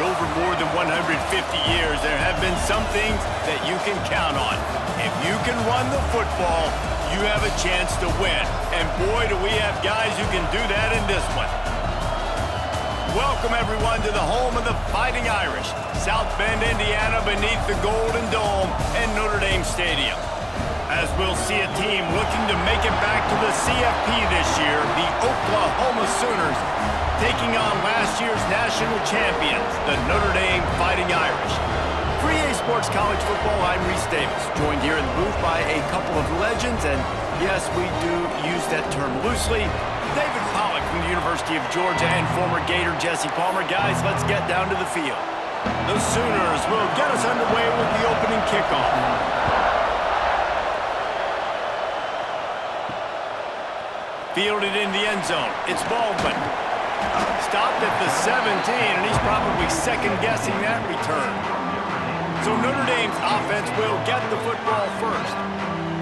over more than 150 years, there have been some things that you can count on. If you can run the football, you have a chance to win. And boy, do we have guys who can do that in this one. Welcome, everyone, to the home of the Fighting Irish, South Bend, Indiana, beneath the Golden Dome and Notre Dame Stadium. As we'll see a team looking to make it back to the CFP this year, the Oklahoma Sooners, taking on last year's national champions, the Notre Dame Fighting Irish. For EA Sports College Football, I'm Reese Davis, joined here in the booth by a couple of legends, and yes, we do use that term loosely. David Pollack from the University of Georgia and former Gator Jesse Palmer. Guys, let's get down to the field. The Sooners will get us underway with the opening kickoff. Fielded in the end zone. It's Baldwin. Stopped at the 17, and he's probably second-guessing that return. So Notre Dame's offense will get the football first.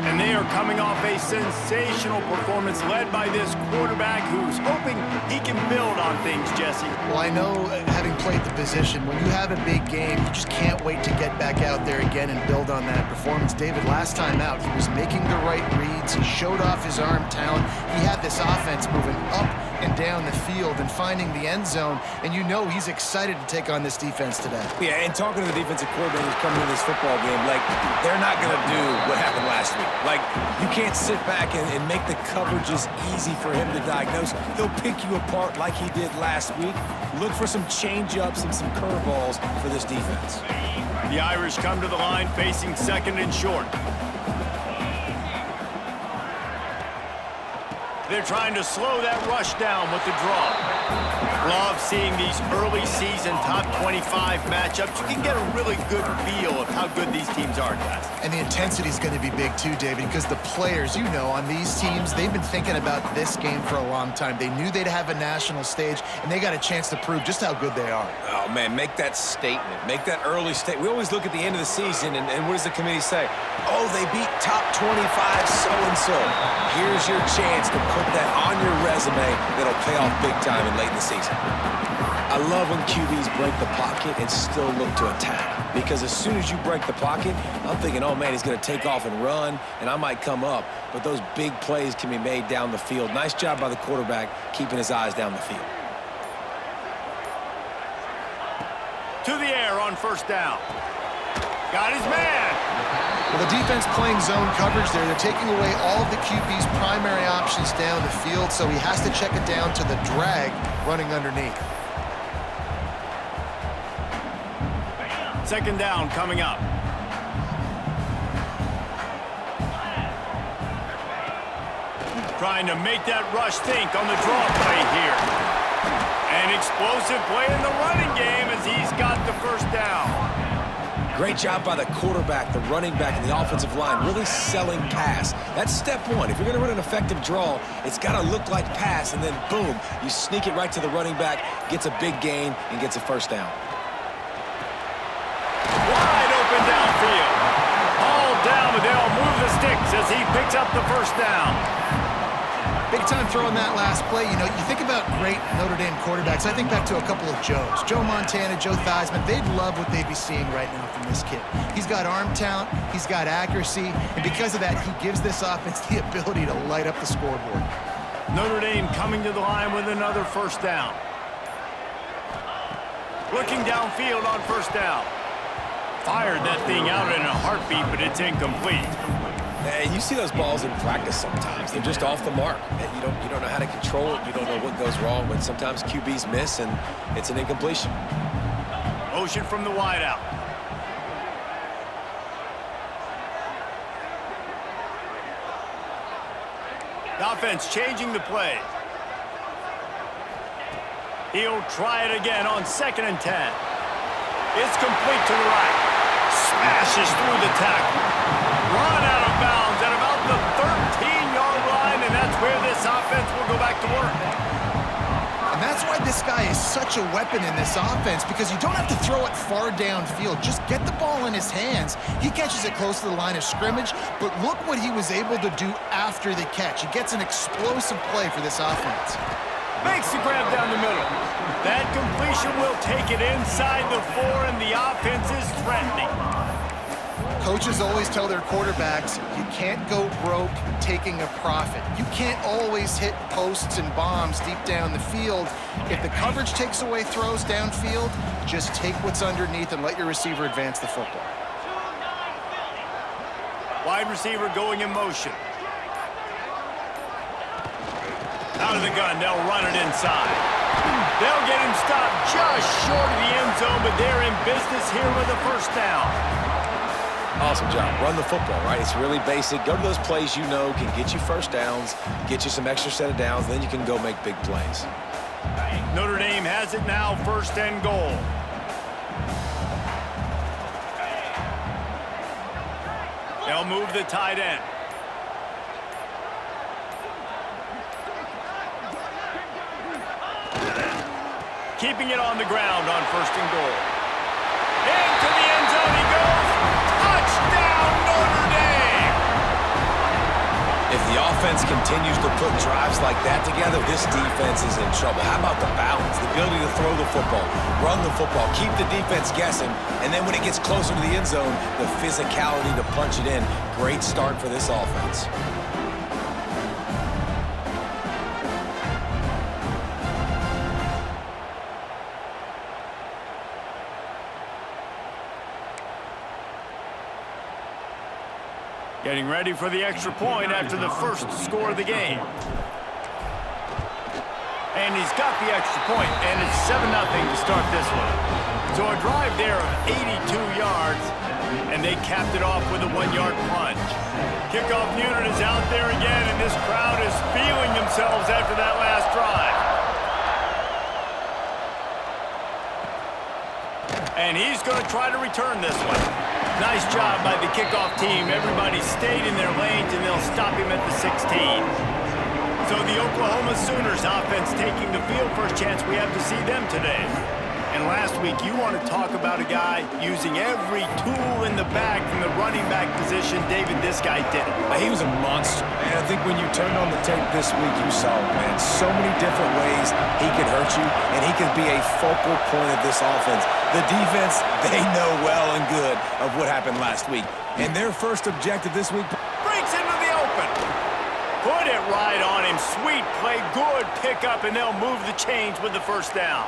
And they are coming off a sensational performance led by this quarterback who's hoping he can build on things, Jesse. Well, I know, having played the position, when you have a big game, you just can't wait to get back out there again and build on that performance. David, last time out, he was making the right reads. He showed off his arm talent. He had this offense moving up and down the field and finding the end zone, and you know he's excited to take on this defense today. Yeah, and talking to the defensive coordinators coming into this football game, like, they're not going to do what happened last week. Like, you can't sit back and make the coverages easy for him to diagnose. He'll pick you apart like he did last week. Look for some change-ups and some curveballs for this defense. The Irish come to the line facing second and short. They're trying to slow that rush down with the draw. Love seeing these early season top 25 matchups. You can get a really good feel of how good these teams are, guys. And the intensity is going to be big too, David, because the players, you know, on these teams, they've been thinking about this game for a long time. They knew they'd have a national stage, and they got a chance to prove just how good they are. Oh, man, make that statement. Make that early statement. We always look at the end of the season, and what does the committee say? Oh, they beat top 25 so-and-so. Here's your chance to put that on your resume that'll pay off big time in late in the season. I love when QBs break the pocket and still look to attack, because as soon as you break the pocket, I'm thinking, oh man, he's going to take off and run, and I might come up, but those big plays can be made down the field. Nice job by the quarterback keeping his eyes down the field. To the air on first down. Got his man. Well, the defense playing zone coverage there. They're taking away all of the QB's primary options down the field, so he has to check it down to the drag running underneath. Second down coming up. Trying to make that rush think on the draw play here. An explosive play in the running game as he's got the first down. Great job by the quarterback, the running back, and the offensive line, really selling pass. That's step one. If you're going to run an effective draw, it's got to look like pass, and then boom, you sneak it right to the running back, gets a big gain, and gets a first down. Wide open downfield. All down, but they'll move the sticks as he picks up the first down. Big time throw in that last play. You know, you think about great Notre Dame quarterbacks. I think back to a couple of Joes. Joe Montana, Joe Theismann. They'd love what they'd be seeing right now from this kid. He's got arm talent. He's got accuracy. And because of that, he gives this offense the ability to light up the scoreboard. Notre Dame coming to the line with another first down. Looking downfield on first down. Fired that thing out in a heartbeat, but it's incomplete. And you see those balls in practice sometimes. They're just off the mark. You don't know how to control it. You don't know what goes wrong, but sometimes QBs miss, and it's an incompletion. Motion from the wideout. The offense changing the play. He'll try it again on 2nd and 10. It's complete to the right. Smashes through the tackle. Run out of bounds at about the 13-yard line, and that's where this offense will go back to work. And that's why this guy is such a weapon in this offense, because you don't have to throw it far downfield. Just get the ball in his hands. He catches it close to the line of scrimmage, but look what he was able to do after the catch. He gets an explosive play for this offense. Makes the grab down the middle. That completion will take it inside the 4, and the offense is threatening. Coaches always tell their quarterbacks, you can't go broke taking a profit. You can't always hit posts and bombs deep down the field. If the coverage takes away throws downfield, just take what's underneath and let your receiver advance the football. Wide receiver going in motion. Out of the gun, they'll run it inside. They'll get him stopped just short of the end zone, but they're in business here with a first down. Awesome job. Run the football, right? It's really basic. Go to those plays you know can get you first downs, get you some extra set of downs, then you can go make big plays. Notre Dame has it now, 1st and goal. They'll move the tight end. Keeping it on the ground on 1st and goal. Into the end zone he goes. Touchdown, Notre Dame! If the offense continues to put drives like that together, this defense is in trouble. How about the balance, the ability to throw the football, run the football, keep the defense guessing, and then when it gets closer to the end zone, the physicality to punch it in. Great start for this offense. Getting ready for the extra point after the first score of the game. And he's got the extra point, and it's 7-0 to start this one. So a drive there of 82 yards, and they capped it off with a 1-yard plunge. Kickoff unit is out there again, and this crowd is feeling themselves after that last drive. And he's going to try to return this one. Nice job by the kickoff team. Everybody stayed in their lanes, and they'll stop him at the 16. So the Oklahoma Sooners offense taking the field. First chance we have to see them today. And last week, you want to talk about a guy using every tool in the bag from the running back position. David, this guy did it. He was a monster, man. I think when you turned on the tape this week, you saw, man, so many different ways he could hurt you, and he could be a focal point of this offense. The defense, they know well and good of what happened last week. And their first objective this week. Breaks into the open. Put it right on him. Sweet play, good pickup, and they'll move the chains with the first down.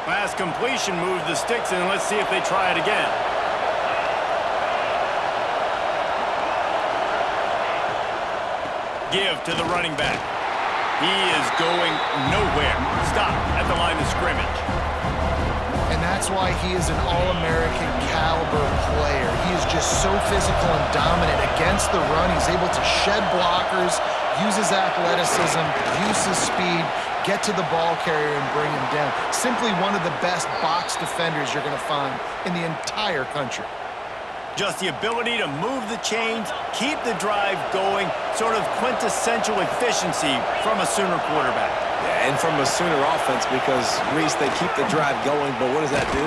Last completion moves the sticks in. Let's see if they try it again. Give to the running back. He is going nowhere. Stop at the line of scrimmage. And that's why he is an All-American caliber player. He is just so physical and dominant against the run. He's able to shed blockers, use his athleticism, use his speed, get to the ball carrier and bring him down. Simply one of the best box defenders you're going to find in the entire country. Just the ability to move the chains, keep the drive going, sort of quintessential efficiency from a Sooner quarterback. Yeah, and from a Sooner offense because, Reese, they keep the drive going, but what does that do?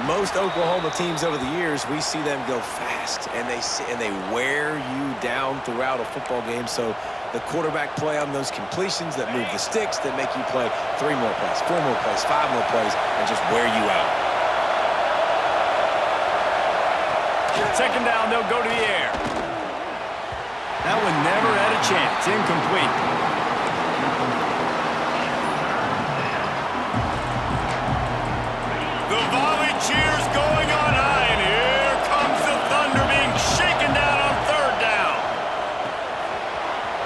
Most Oklahoma teams over the years, we see them go fast, and they wear you down throughout a football game. So the quarterback play on those completions that move the sticks, that make you play 3 more plays, 4 more plays, 5 more plays, and just wear you out. Second down, they'll go to the air. That one never had a chance. Incomplete. The volley cheers going on high, and here comes the thunder being shaken down on 3rd down.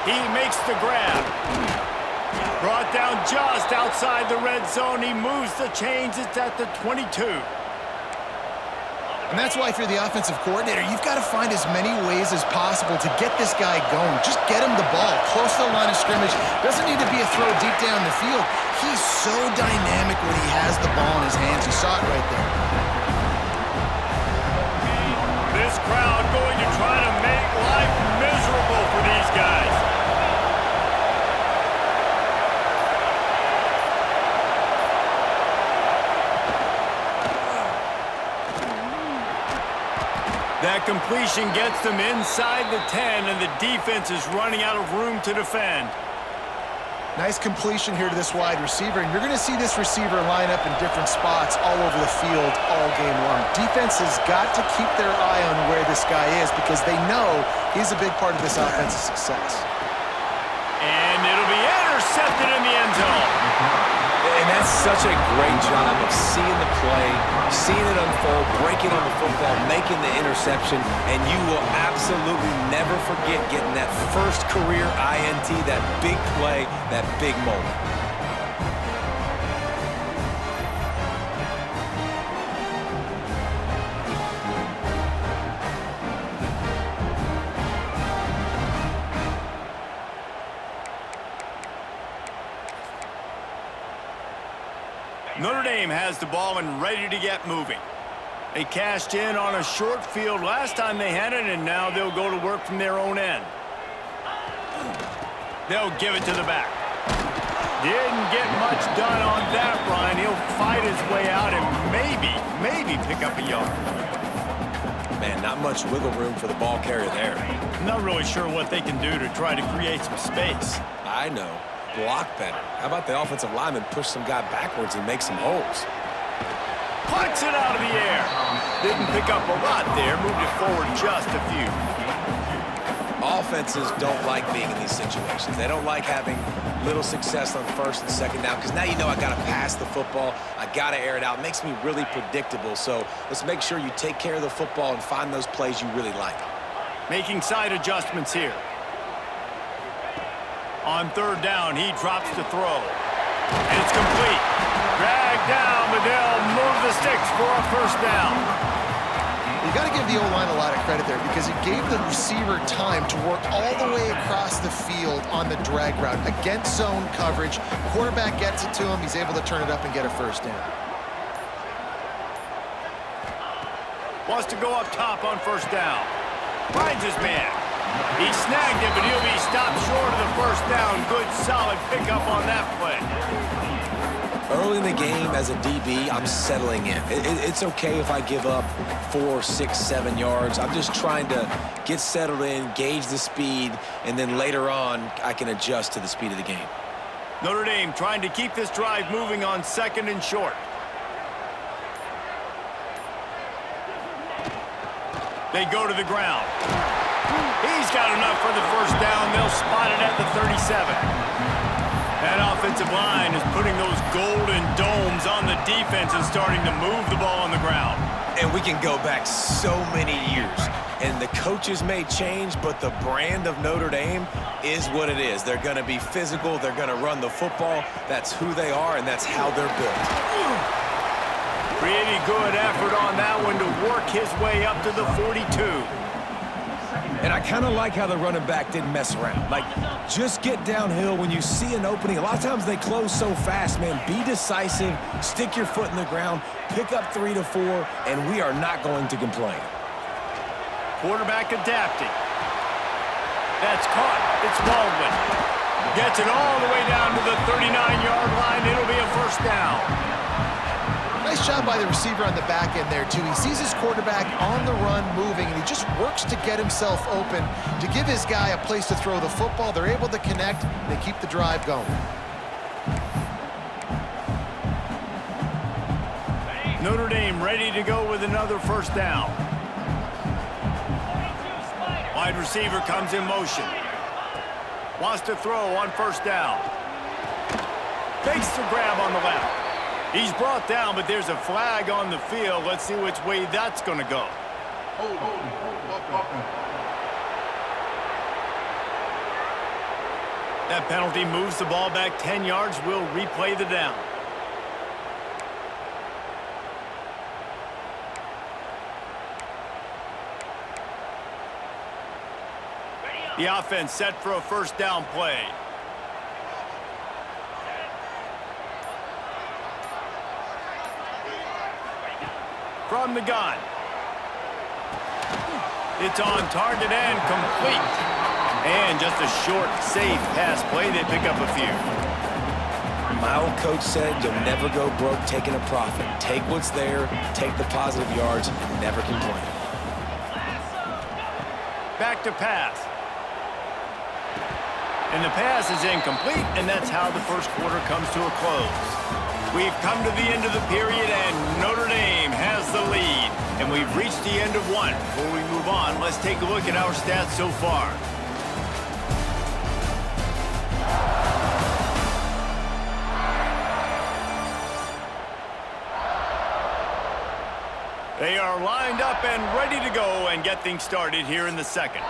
He makes the grab. Brought down just outside the red zone. He moves the chains. It's at the 22. And that's why if you're the offensive coordinator, you've got to find as many ways as possible to get this guy going. Just get him the ball close to the line of scrimmage. Doesn't need to be a throw deep down the field. He's so dynamic when he has the ball in his hands. You saw it right there. This crowd going to try to make life miserable for these guys. That completion gets them inside the 10, and the defense is running out of room to defend. Nice completion here to this wide receiver, and you're going to see this receiver line up in different spots all over the field all game long. Defense has got to keep their eye on where this guy is because they know he's a big part of this offense's success. And it'll be intercepted in the end zone. And that's such a great job of seeing the play, seeing it unfold, breaking on the football, making the interception, and you will absolutely never forget getting that first career INT, that big play, that big moment. Notre Dame has the ball and ready to get moving. They cashed in on a short field last time they had it, and now they'll go to work from their own end. They'll give it to the back. Didn't get much done on that run. He'll fight his way out and maybe pick up a yard. Man, not much wiggle room for the ball carrier there. Not really sure what they can do to try to create some space. I know. Block better. How about the offensive lineman push some guy backwards and make some holes? Puts it out of the air. Didn't pick up a lot there. Moved it forward just a few. Offenses don't like being in these situations. They don't like having little success on first and second down because now you know I got to pass the football. I got to air it out. It makes me really predictable. So let's make sure you take care of the football and find those plays you really like. Making side adjustments here. On third down, he drops to throw. And it's complete. Dragged down, but they'll move the sticks for a first down. You got to give the O-line a lot of credit there because he gave the receiver time to work all the way across the field on the drag route against zone coverage. Quarterback gets it to him. He's able to turn it up and get a first down. Wants to go up top on first down. Finds his man. He snagged it, but he'll be stopped short of the first down. Good, solid pickup on that play. Early in the game, as a DB, I'm settling in. It's okay if I give up 4, 6, 7 yards. I'm just trying to get settled in, gauge the speed, and then later on, I can adjust to the speed of the game. Notre Dame trying to keep this drive moving on second and short. They go to the ground. He's got enough for the first down. They'll spot it at the 37. That offensive line is putting those golden domes on the defense and starting to move the ball on the ground. And we can go back so many years. And the coaches may change, but the brand of Notre Dame is what it is. They're going to be physical. They're going to run the football. That's who they are, and that's how they're built. Pretty good effort on that one to work his way up to the 42. And I kind of like how the running back didn't mess around. Like, just get downhill when you see an opening. A lot of times they close so fast, man. Be decisive, stick your foot in the ground, pick up 3 to 4, and we are not going to complain. Quarterback adapting. That's caught. It's Baldwin. Gets it all the way down to the 39-yard line. It'll be a first down. Nice job by the receiver on the back end there, too. He sees his quarterback on the run moving, and he just works to get himself open to give his guy a place to throw the football. They're able to connect. They keep the drive going. Notre Dame ready to go with another first down. Wide receiver comes in motion. Wants to throw on first down. Fakes the grab on the left. He's brought down, but there's a flag on the field. Let's see which way that's going to go. That penalty moves the ball back 10 yards. We'll replay the down. The offense set for a first down play. From the gun. It's on target and complete. And just a short, safe pass play. They pick up a few. My old coach said you'll never go broke taking a profit. Take what's there, take the positive yards, and never complain. Back to pass. And the pass is incomplete, and that's how the first quarter comes to a close. We've come to the end of the period, and Notre Dame has the lead. And we've reached the end of one. Before we move on, let's take a look at our stats so far. They are lined up and ready to go and get things started here in the second.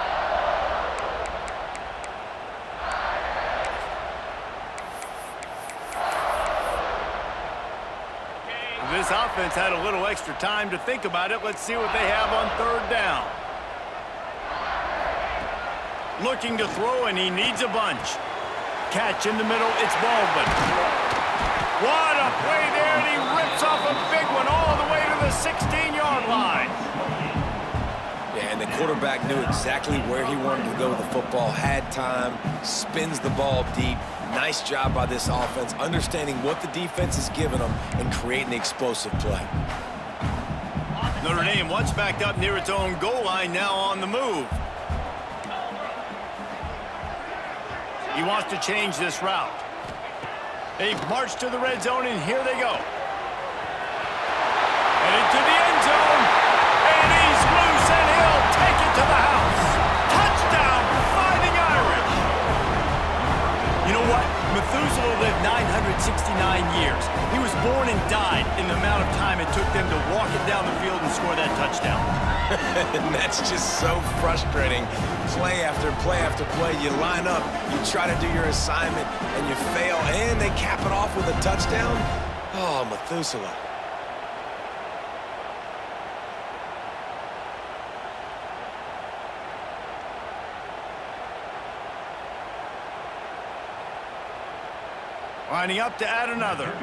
This offense had a little extra time to think about it. Let's see what they have on third down. Looking to throw, and he needs a bunch. Catch in the middle, it's Baldwin. What a play there, and he rips off a big one all the way to the 16-yard line. Yeah, and the quarterback knew exactly where he wanted to go with the football, had time, spins the ball deep. Nice job by this offense, understanding what the defense is giving them and creating the explosive play. Notre Dame once backed up near its own goal line, now on the move. He wants to change this route. They march to the red zone, and here they go. And into the end zone, and he's loose, and he'll take it to the house. Touchdown, Fighting Irish. You know what? Methuselah lived 969 years. He was born and died in the amount of time it took them to walk it down the field and score that touchdown. And that's just so frustrating. Play after play after play. You line up, you try to do your assignment, and you fail, and they cap it off with a touchdown. Oh, Methuselah. Lining up to add another.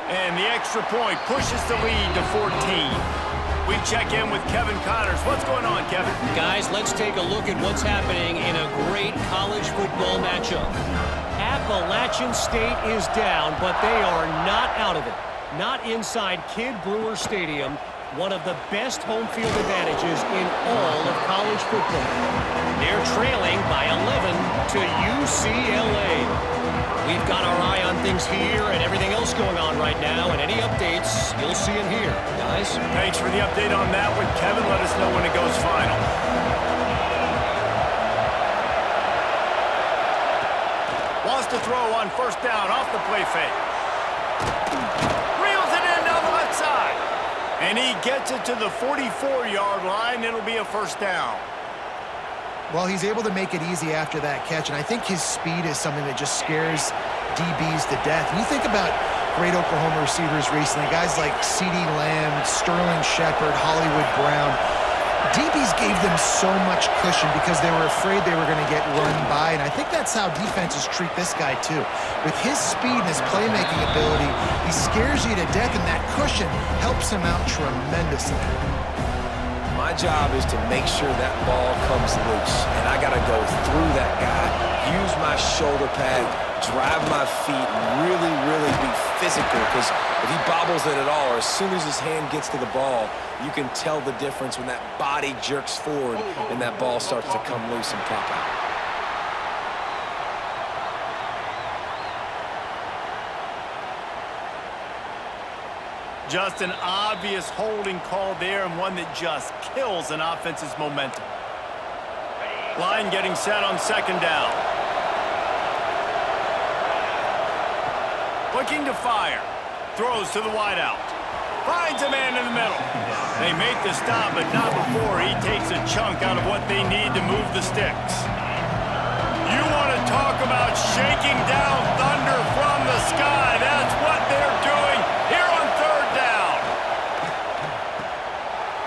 And the extra point pushes the lead to 14. We check in with Kevin Connors. What's going on, Kevin? Guys, let's take a look at what's happening in a great college football matchup. Appalachian State is down, but they are not out of it. Not inside Kidd Brewer Stadium, one of the best home field advantages in all of college football. They're trailing by 11 to UCLA. We've got our eye on things here and everything else going on right now, and any updates, you'll see them here. Guys? Thanks for the update on that one, Kevin. Let us know when it goes final. Wants to throw on first down off the play fake. Reels it in down the left side. And he gets it to the 44-yard line. It'll be a first down. Well, he's able to make it easy after that catch, and I think his speed is something that just scares DBs to death. And you think about great Oklahoma receivers recently, guys like CeeDee Lamb, Sterling Shepard, Hollywood Brown. DBs gave them so much cushion because they were afraid they were going to get run by, and I think that's how defenses treat this guy too. With his speed and his playmaking ability, he scares you to death, and that cushion helps him out tremendously. My job is to make sure that ball comes loose, and I got to go through that guy, use my shoulder pad, drive my feet, and really be physical, because if he bobbles it at all, or as soon as his hand gets to the ball, you can tell the difference when that body jerks forward and that ball starts to come loose and pop out. Just an obvious holding call there, and one that just kills an offense's momentum. Line getting set on second down. Looking to fire. Throws to the wideout. Finds a man in the middle. They make the stop, but not before he takes a chunk out of what they need to move the sticks. You want to talk about shaking down thunder from the sky. That's what they're doing here on third down.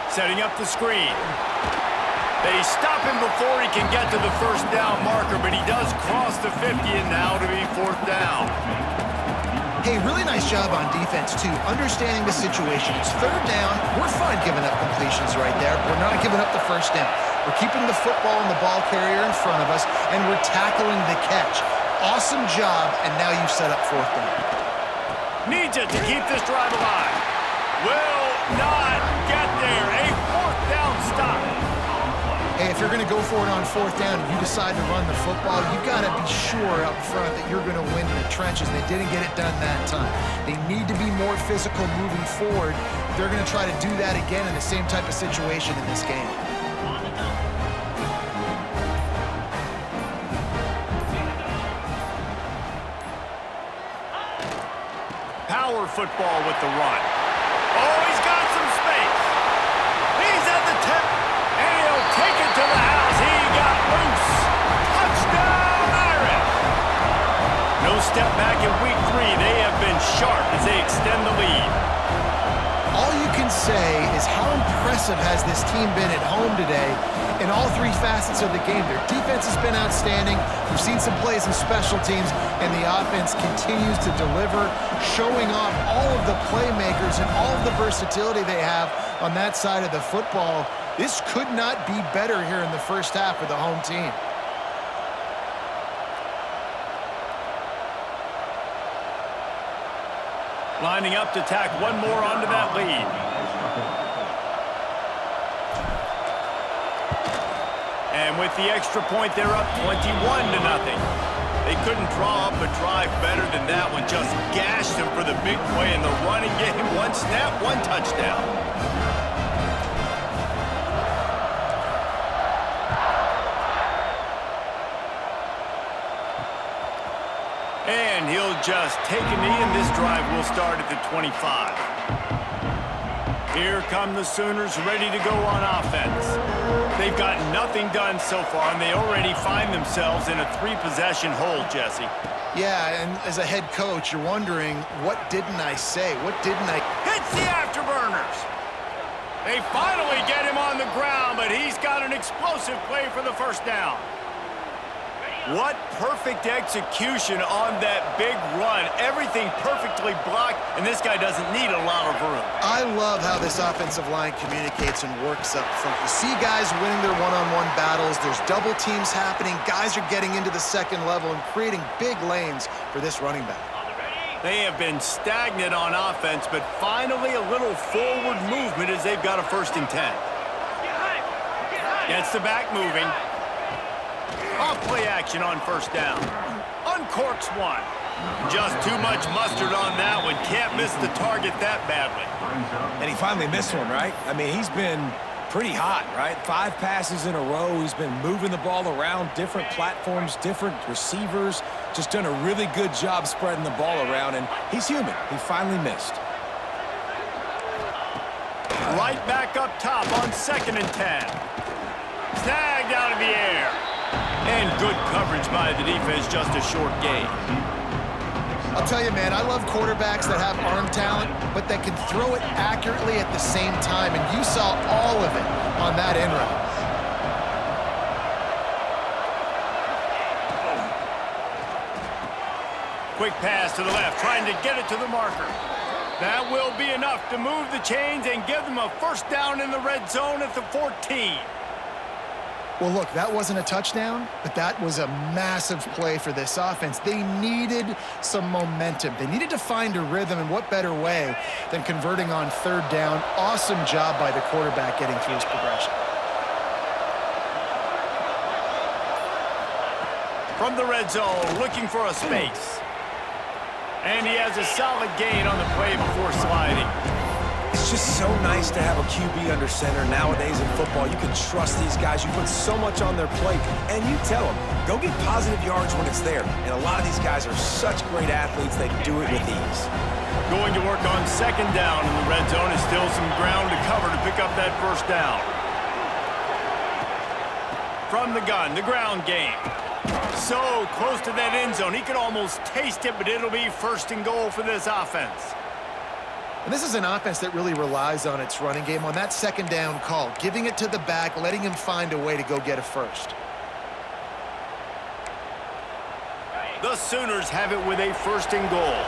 Setting up the screen. They stop him before he can get to the first down marker, but he does cross the 50, and now to be fourth down. Hey, really nice job on defense, too, understanding the situation. It's third down. We're fine giving up completions right there. We're not giving up the first down. We're keeping the football and the ball carrier in front of us, and we're tackling the catch. Awesome job, and now you've set up fourth down. Needs it to keep this drive alive. Will not get there. A fourth down stop. hey, if you're going to go for it on 4th down and you decide to run the football, you've got to be sure up front that you're going to win in the trenches. They didn't get it done that time. They need to be more physical moving forward. They're going to try to do that again in the same type of situation in this game. Power football with the run. Oh, he's got some space. He's at the tip, and he'll take it to the house. He got loose. Touchdown, Irish. No step back in week 3. They have been sharp as they extend the lead. All you can say is how impressive has this team been at home today in all 3 facets of the game. Their defense has been outstanding. We've seen some plays in special teams, and the offense continues to deliver, showing off all of the playmakers and all of the versatility they have on that side of the football. This could not be better here in the first half for the home team. Lining up to tack one more onto that lead. And with the extra point, they're up 21-0. They couldn't draw up a drive better than that one. Just gashed them for the big play in the running game. 1 snap, 1 touchdown. And he'll just take a knee, and this drive will start at the 25. Here come the Sooners ready to go on offense. They've got nothing done so far, and they already find themselves in a 3-possession hole, Jesse. Yeah, and as a head coach, you're wondering, what didn't I say? What didn't I... Hits the afterburners. They finally get him on the ground, but he's got an explosive play for the first down. What perfect execution on that big run. Everything perfectly blocked, and this guy doesn't need a lot of room. I love how this offensive line communicates and works up front. You see guys winning their one-on-one battles. There's double teams happening. Guys are getting into the second level and creating big lanes for this running back. They have been stagnant on offense, but finally a little forward movement as they've got a 1st and 10. Gets the back moving. Off play action on 1st down. Uncorks one. Just too much mustard on that one. Can't miss the target that badly. And he finally missed one, right? I mean, he's been pretty hot, right? 5 passes in a row. He's been moving the ball around, different platforms, different receivers. Just done a really good job spreading the ball around, and he's human. He finally missed. Right back up top on 2nd and 10. Snagged out of the air. And good coverage by the defense, just a short gain. I'll tell you, man, I love quarterbacks that have arm talent, but that can throw it accurately at the same time, and you saw all of it on that end route. Quick pass to the left, trying to get it to the marker. That will be enough to move the chains and give them a 1st down in the red zone at the 14. Well, look, that wasn't a touchdown, but that was a massive play for this offense. They needed some momentum. They needed to find a rhythm, and what better way than converting on 3rd down. Awesome job by the quarterback getting through his progression. From the red zone, looking for a space. And he has a solid gain on the play before sliding. It's just so nice to have a QB under center. Nowadays in football, you can trust these guys. You put so much on their plate, and you tell them, go get positive yards when it's there. And a lot of these guys are such great athletes, they do it with ease. Going to work on 2nd down in the red zone. Is still some ground to cover to pick up that 1st down. From the gun, the ground game. So close to that end zone. He could almost taste it, but it'll be 1st and goal for this offense. And this is an offense that really relies on its running game on that 2nd down call, giving it to the back, letting him find a way to go get a 1st. The Sooners have it with a 1st and goal.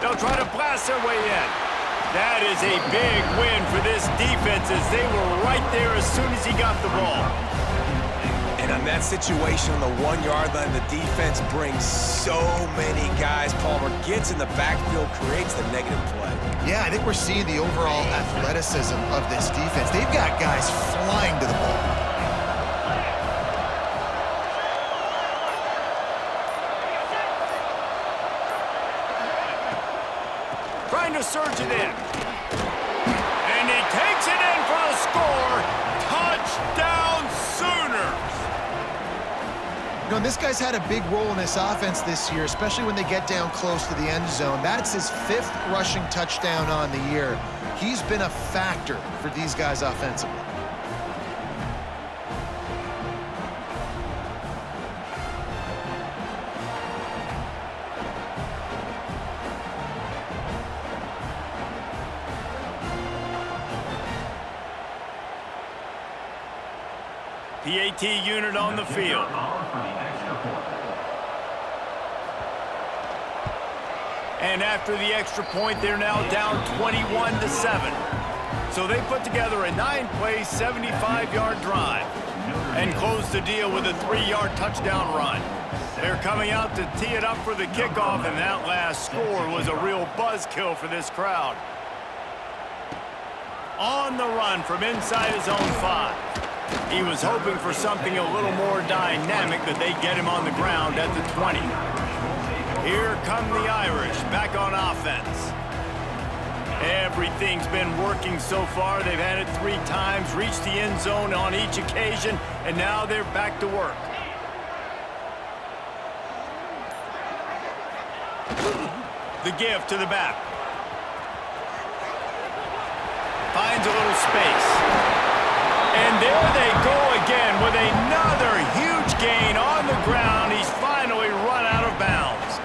They'll try to blast their way in. That is a big win for this defense as they were right there as soon as he got the ball. And a In that situation on the 1-yard line, the defense brings so many guys. Palmer gets in the backfield, creates the negative play. Yeah, I think we're seeing the overall athleticism of this defense. They've got guys flying to the ball. Trying to surge it in. And he takes it in for the score. Touchdown Sooners. You know, this guy's had a big role in this offense this year, especially when they get down close to the end zone. That's his 5th rushing touchdown on the year. He's been a factor for these guys offensively. PAT unit on the field. And after the extra point, they're now down 21-7. So they put together a 9-play, 75-yard drive and close the deal with a 3-yard touchdown run. They're coming out to tee it up for the kickoff, and that last score was a real buzzkill for this crowd. On the run from inside his own 5. He was hoping for something a little more dynamic, that they get him on the ground at the 20. Here come the Irish back on offense. Everything's been working so far. They've had it 3 times, reached the end zone on each occasion, and now they're back to work. The give to the back. Finds a little space. And there they go again with another huge gain on the ground. He's finally run out of bounds.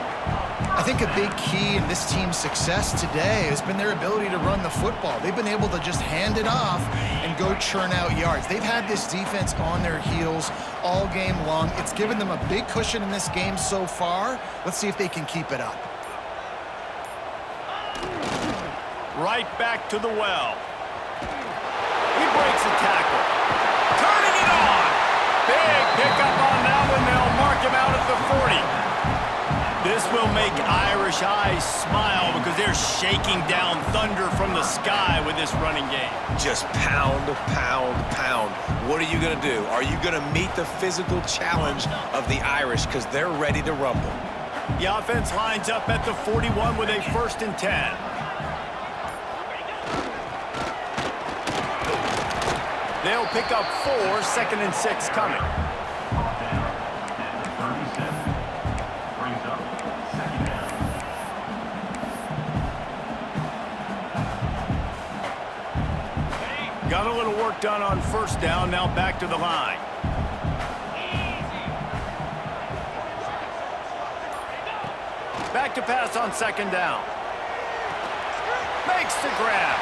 I think a big key in this team's success today has been their ability to run the football. They've been able to just hand it off and go churn out yards. They've had this defense on their heels all game long. It's given them a big cushion in this game so far. Let's see if they can keep it up. Right back to the well. He breaks a tackle. Turning it on. Big pickup on that one. They'll mark him out at the 40. This will make Irish eyes smile because they're shaking down thunder from the sky with this running game. Just pound, pound, pound. What are you going to do? Are you going to meet the physical challenge of the Irish? Because they're ready to rumble. The offense lines up at the 41 with a 1st and 10. They'll pick up 4, 2nd and 6 coming. Got a little work done on 1st down, now back to the line. Back to pass on 2nd down. Makes the grab.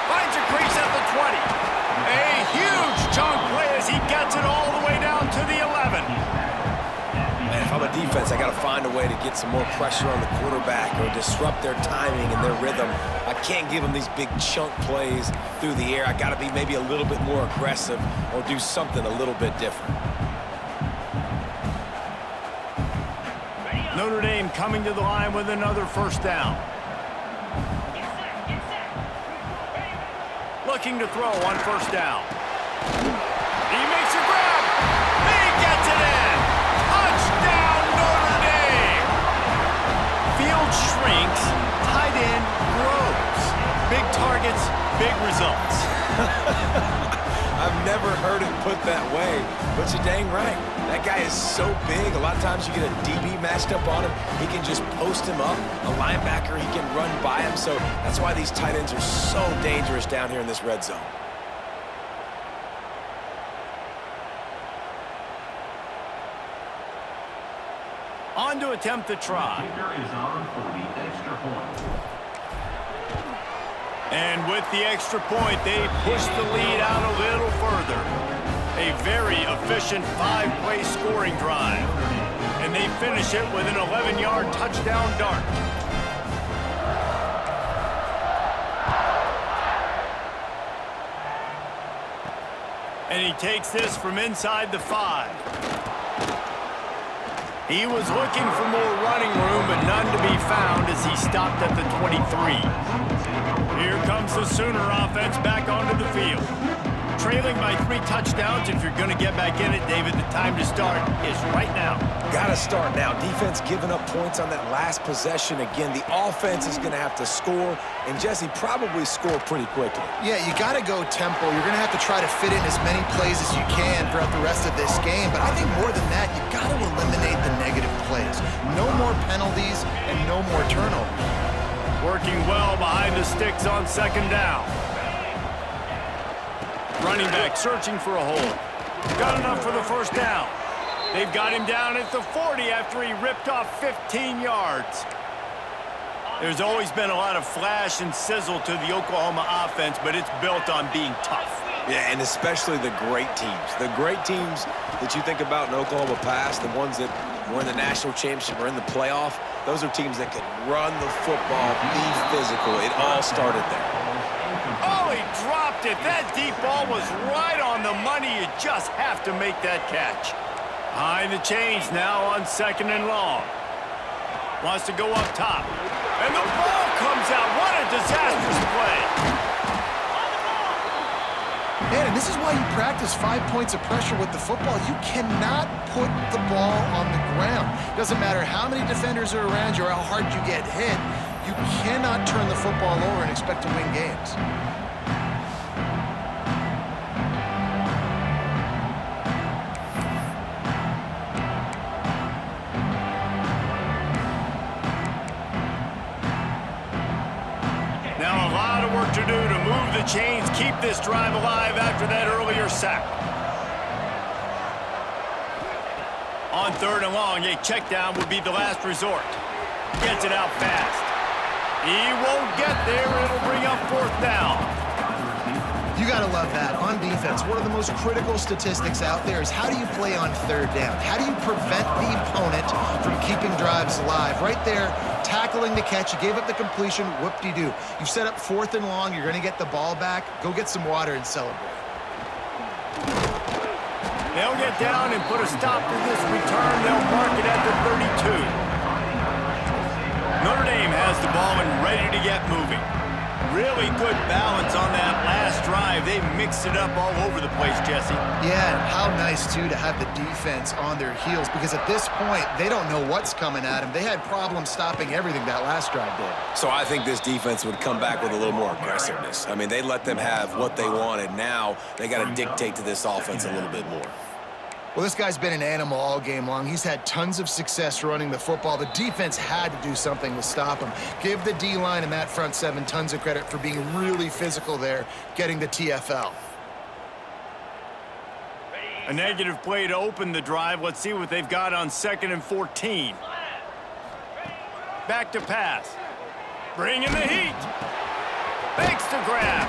Finds a crease at the 20. A huge chunk play as he gets it all the way down to the 11. Man, if I'm a defense, I got to find a way to get some more pressure on the quarterback or disrupt their timing and their rhythm. I can't give them these big chunk plays through the air. I got to be maybe a little bit more aggressive or do something a little bit different. Notre Dame coming to the line with another 1st down. Looking to throw on 1st down. He makes a grab. He gets it in. Touchdown, Notre Dame. Field shrinks. Tight end grows. Big targets, big results. I've never heard it put that way, but you're dang right. That guy is so big. A lot of times you get a DB matched up on him. He can just post him up. A linebacker, he can run by him. So that's why these tight ends are so dangerous down here in this red zone. On to attempt the try. And with the extra point, they push the lead out a little further. A very efficient 5-play scoring drive. And they finish it with an 11-yard touchdown dart. And he takes this from inside the 5. He was looking for more running room, but none to be found as he stopped at the 23. Here comes the Sooner offense back onto the field. Trailing by 3 touchdowns. If you're going to get back in it, David, the time to start is right now. Got to start now. Defense giving up points on that last possession. Again, the offense is going to have to score, and Jesse probably score pretty quickly. Yeah, you got to go tempo. You're going to have to try to fit in as many plays as you can throughout the rest of this game. But I think more than that, you got to eliminate the negative plays. No more penalties and no more turnovers. Working well behind the sticks on second down. Running back searching for a hole. Got enough for the first down. They've got him down at the 40 after he ripped off 15 yards. There's always been a lot of flash and sizzle to the Oklahoma offense, but it's built on being tough. Yeah, and especially the great teams. The great teams that you think about in Oklahoma past, the ones that were in the national championship or in the playoff, those are teams that can run the football, be physical. It all started there. Oh, he dropped it. That deep ball was right on the money. You just have to make that catch. Behind the chains now on second and long. Wants to go up top. And the ball comes out. What a disastrous play. Man, and this is why you practice 5 points of pressure with the football. You cannot put the ball on the ground. Doesn't matter how many defenders are around you or how hard you get hit. You cannot turn the football over and expect to win games. Now a lot of work to do to move the chains, keep this drive alive after that earlier sack. On third and long, a check down would be the last resort. Gets it out fast. He won't get there. It'll bring up fourth down. You got to love that. On defense, one of the most critical statistics out there is how do you play on third down? How do you prevent the opponent from keeping drives alive? Right there, tackling the catch. You gave up the completion. Whoop-de-doo. You've set up fourth and long. You're going to get the ball back. Go get some water and celebrate. They'll get down and put a stop to this return. They'll mark it at the 32. Notre Dame has the ball and ready to get moving. Really good balance on that last drive. They mixed it up all over the place, Jesse. Yeah, and how nice, too, to have the defense on their heels because at this point, they don't know what's coming at them. They had problems stopping everything that last drive did. So I think this defense would come back with a little more aggressiveness. I mean, they let them have what they wanted. Now they got to dictate to this offense a little bit more. Well, this guy's been an animal all game long. He's had tons of success running the football. The defense had to do something to stop him. Give the D-line and that front seven tons of credit for being really physical there, getting the TFL. A negative play to open the drive. Let's see what they've got on 2nd and 14. Back to pass. Bringing the heat. Fakes to grab.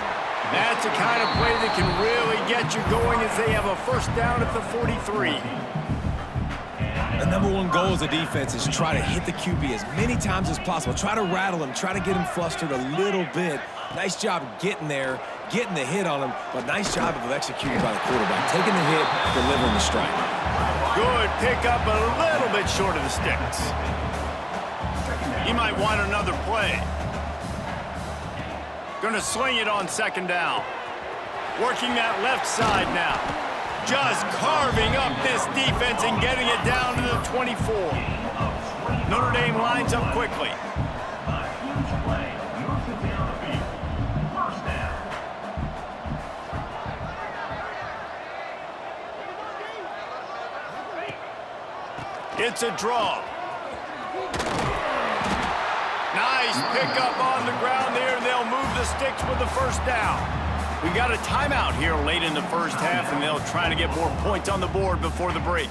That's the kind of play that can really get you going as they have a first down at the 43. The number one goal as a defense is try to hit the QB as many times as possible. Try to rattle him, try to get him flustered a little bit. Nice job getting there, getting the hit on him, but nice job of executing by the quarterback. Taking the hit, delivering the strike. Good pickup, a little bit short of the sticks. He might want another play. Gonna sling it on 2nd down. Working that left side now. Just carving up this defense and getting it down to the 24. Notre Dame lines up quickly. It's a draw. Nice pickup on the ground there. They'll move the sticks with the first down. We got a timeout here late in the first half, and they'll try to get more points on the board before the break.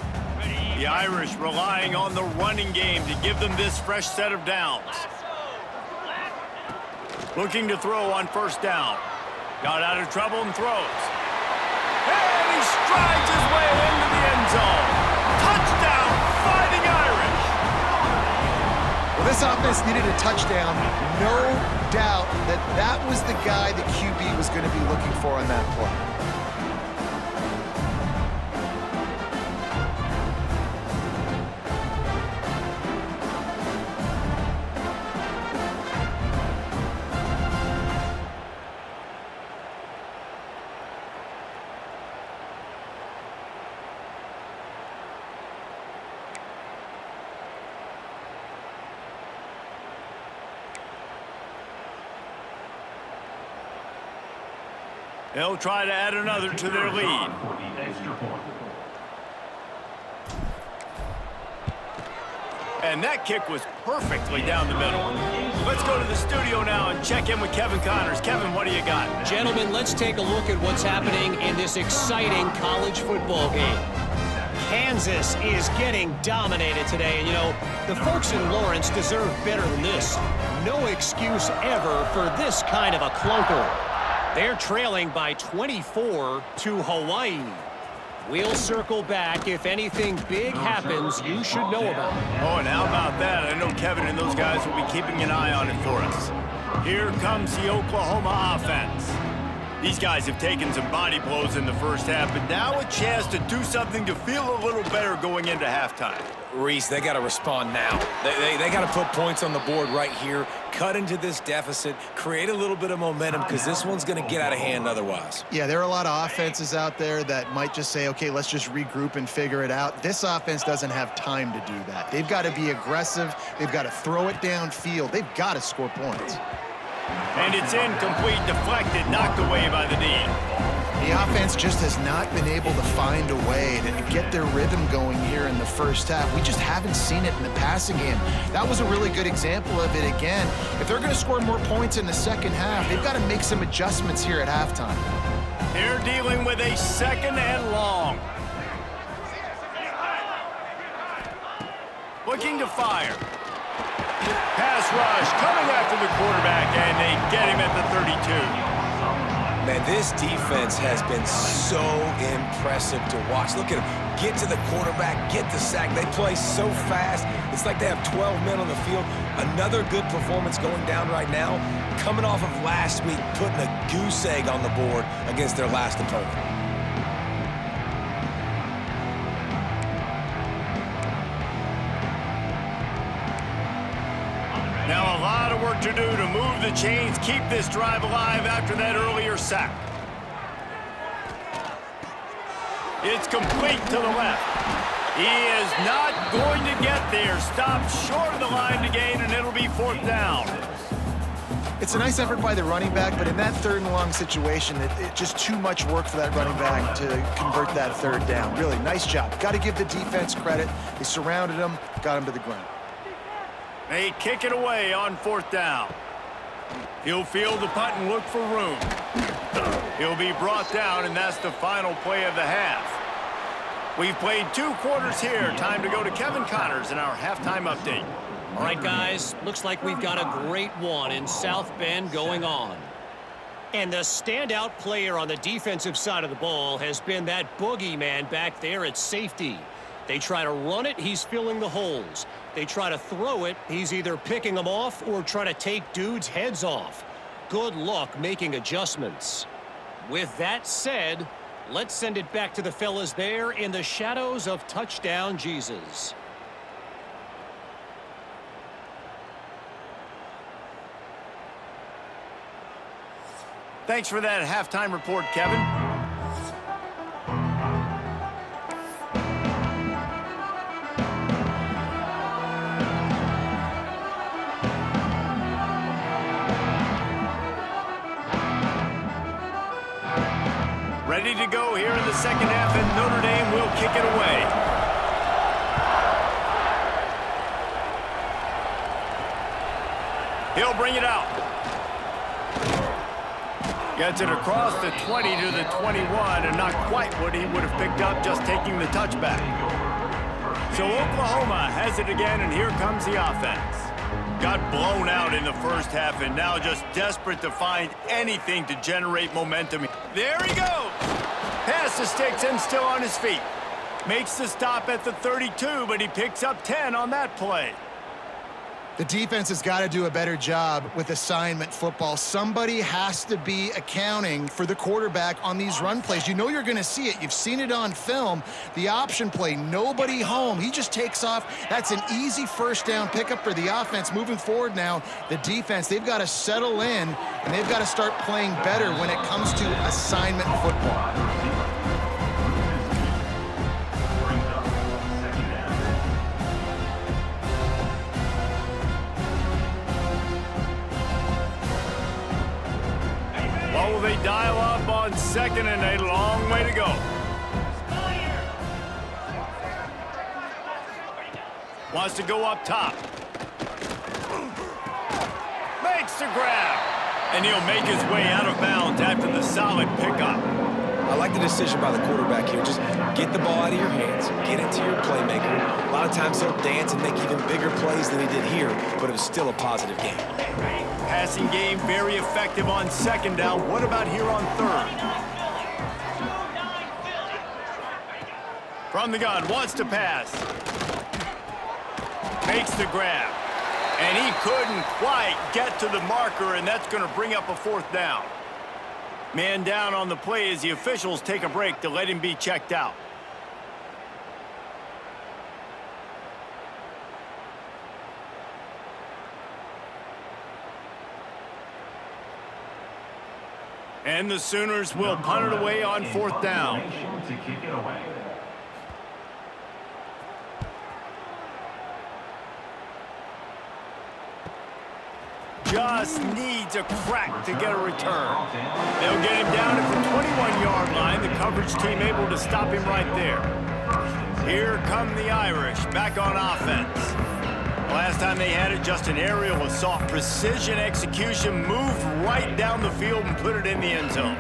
The Irish relying on the running game to give them this fresh set of downs. Looking to throw on first down. Got out of trouble and throws. And he strides his way into the end zone. Touchdown, Fighting Irish! Well, this offense needed a touchdown. No doubt that that was the guy the QB was going to be looking for on that play. They'll try to add another to their lead. And that kick was perfectly down the middle. Let's go to the studio now and check in with Kevin Connors. Kevin, what do you got? Gentlemen, let's take a look at what's happening in this exciting college football game. Kansas is getting dominated today, and you know, the folks in Lawrence deserve better than this. No excuse ever for this kind of a clunker. They're trailing by 24 to Hawaii. We'll circle back. If anything big happens, you should know about it. Oh, and how about that? I know Kevin and those guys will be keeping an eye on it for us. Here comes the Oklahoma offense. These guys have taken some body blows in the first half, but now a chance to do something to feel a little better going into halftime. Reese, they got to respond now. They got to put points on the board right here, cut into this deficit, create a little bit of momentum, because this one's going to get out of hand otherwise. Yeah, there are a lot of offenses out there that might just say, okay, let's just regroup and figure it out. This offense doesn't have time to do that. They've got to be aggressive. They've got to throw it downfield. They've got to score points. And it's incomplete, deflected, knocked away by the D. The offense just has not been able to find a way to get their rhythm going here in the first half. We just haven't seen it in the passing game. That was a really good example of it again. If they're going to score more points in the second half, they've got to make some adjustments here at halftime. They're dealing with a second and long. Looking to fire. Pass rush coming after the quarterback, and they get him at the 32. Man, this defense has been so impressive to watch. Look at them. Get to the quarterback, get the sack. They play so fast. It's like they have 12 men on the field. Another good performance going down right now. Coming off of last week, putting a goose egg on the board against their last opponent. Now a lot of work to do to move the chains, keep this drive alive after that earlier sack. It's complete to the left. He is not going to get there. Stopped short of the line to gain, and it'll be fourth down. It's a nice effort by the running back, but in that third and long situation, it just too much work for that running back to convert that third down. Really, nice job. Got to give the defense credit. They surrounded him, got him to the ground. They kick it away on fourth down. He'll field the punt and look for room. He'll be brought down, and that's the final play of the half. We've played 2 quarters here. Time to go to Kevin Connors in our halftime update. All right, guys, looks like we've got a great one in South Bend going on. And the standout player on the defensive side of the ball has been that boogeyman back there at safety. They try to run it, he's filling the holes. They try to throw it, he's either picking them off or trying to take dudes' heads off. Good luck making adjustments. With that said, let's send it back to the fellas there in the shadows of Touchdown Jesus. Thanks for that halftime report, Kevin. Ready to go here in the second half, and Notre Dame will kick it away. He'll bring it out. Gets it across the 20 to the 21, and not quite what he would have picked up just taking the touchback. So Oklahoma has it again, and here comes the offense. Got blown out in the first half, and now just desperate to find anything to generate momentum. There he goes! Pass the sticks and still on his feet. Makes the stop at the 32, but he picks up 10 on that play. The defense has got to do a better job with assignment football. Somebody has to be accounting for the quarterback on these run plays. You know you're going to see it. You've seen it on film. The option play, nobody home. He just takes off. That's an easy first down pickup for the offense. Moving forward now, the defense, they've got to settle in, and they've got to start playing better when it comes to assignment football. Well, they dial up on second and a long way to go. Wants to go up top. Makes the grab. And he'll make his way out of bounds after the solid pickup. I like the decision by the quarterback here. Just get the ball out of your hands, get it to your playmaker. A lot of times he'll dance and make even bigger plays than he did here, but it was still a positive game. Passing game very effective on second down. What about here on third? From the gun, wants to pass. Makes the grab. And he couldn't quite get to the marker, and that's going to bring up a fourth down. Man down on the play as the officials take a break to let him be checked out. And the Sooners will punt it away on fourth down. Just needs a crack to get a return. They'll get him down at the 21-yard line. The coverage team able to stop him right there. Here come the Irish back on offense. Last time they had it, just an aerial assault. Precision execution, moved right down the field and put it in the end zone.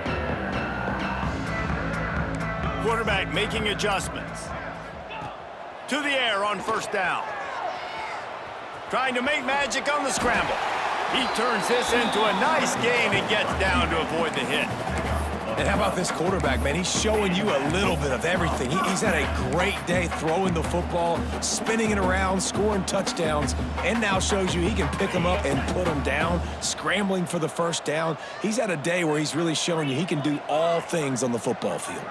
Quarterback making adjustments. To the air on first down. Trying to make magic on the scramble. He turns this into a nice gain and gets down to avoid the hit. And how about this quarterback, man? He's showing you a little bit of everything. He's had a great day throwing the football, spinning it around, scoring touchdowns, and now shows you he can pick them up and put them down, scrambling for the first down. He's had a day where he's really showing you he can do all things on the football field.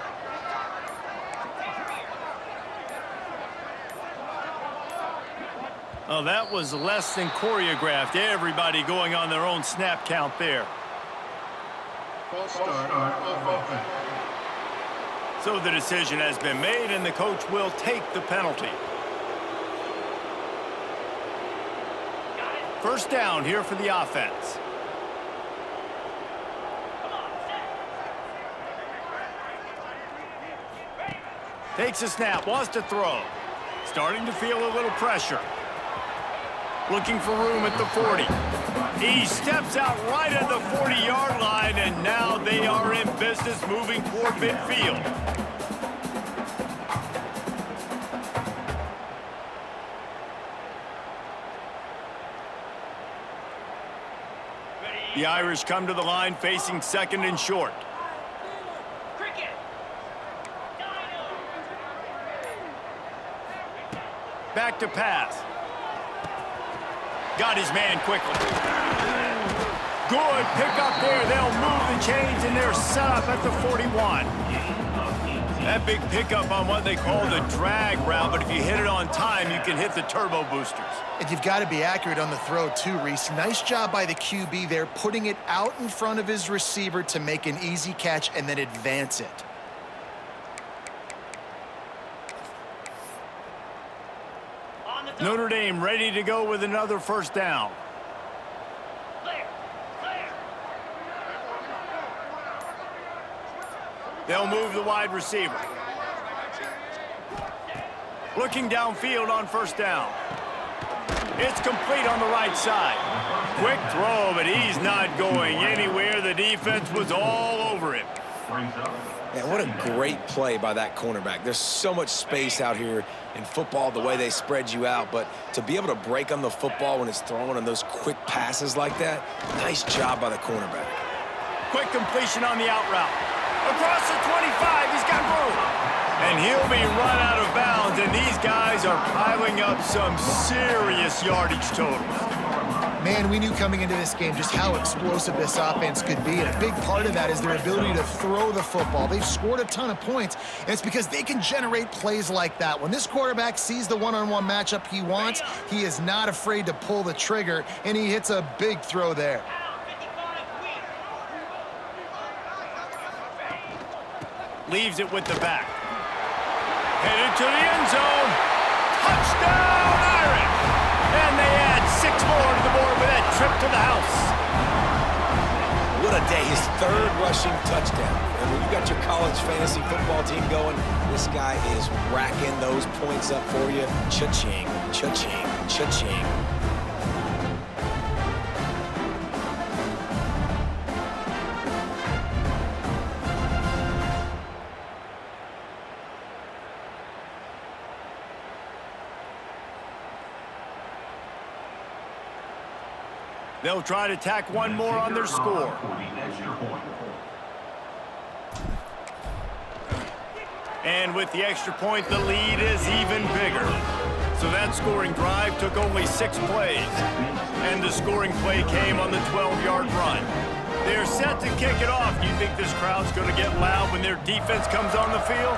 Oh, that was less than choreographed. Everybody going on their own snap count there. So the decision has been made, and the coach will take the penalty. First down here for the offense. Takes a snap, wants to throw. Starting to feel a little pressure. Looking for room at the 40. He steps out right at the 40-yard line, and now they are in business moving toward midfield. The Irish come to the line facing second and short. Back to pass. Got his man quickly. Good pickup there. They'll move the chains, and they're set up at the 41. That big pickup on what they call the drag route, but if you hit it on time, you can hit the turbo boosters. And you've got to be accurate on the throw too, Reese. Nice job by the QB there, putting it out in front of his receiver to make an easy catch and then advance it. Notre Dame ready to go with another first down. They'll move the wide receiver. Looking downfield on first down. It's complete on the right side. Quick throw, but he's not going anywhere. The defense was all over him. Man, what a great play by that cornerback. There's so much space out here in football, the way they spread you out, but to be able to break on the football when it's thrown on those quick passes like that, nice job by the cornerback. Quick completion on the out route. Across the 25, he's got room. And he'll be run out of bounds, and these guys are piling up some serious yardage totals. Man, we knew coming into this game just how explosive this offense could be, and a big part of that is their ability to throw the football. They've scored a ton of points, and it's because they can generate plays like that. When this quarterback sees the one-on-one matchup he wants, he is not afraid to pull the trigger, and he hits a big throw there. Leaves it with the back. Headed to the end zone. Touchdown, Irish! And they add 6 more to the board with that trip to the house. What a day his third rushing touchdown. And when you got your college fantasy football team going, this guy is racking those points up for you. Cha-ching, cha-ching, cha-ching. They'll try to tack one more on their score. And with the extra point, the lead is even bigger. So that scoring drive took only 6 plays. And the scoring play came on the 12-yard run. They're set to kick it off. Do you think this crowd's going to get loud when their defense comes on the field?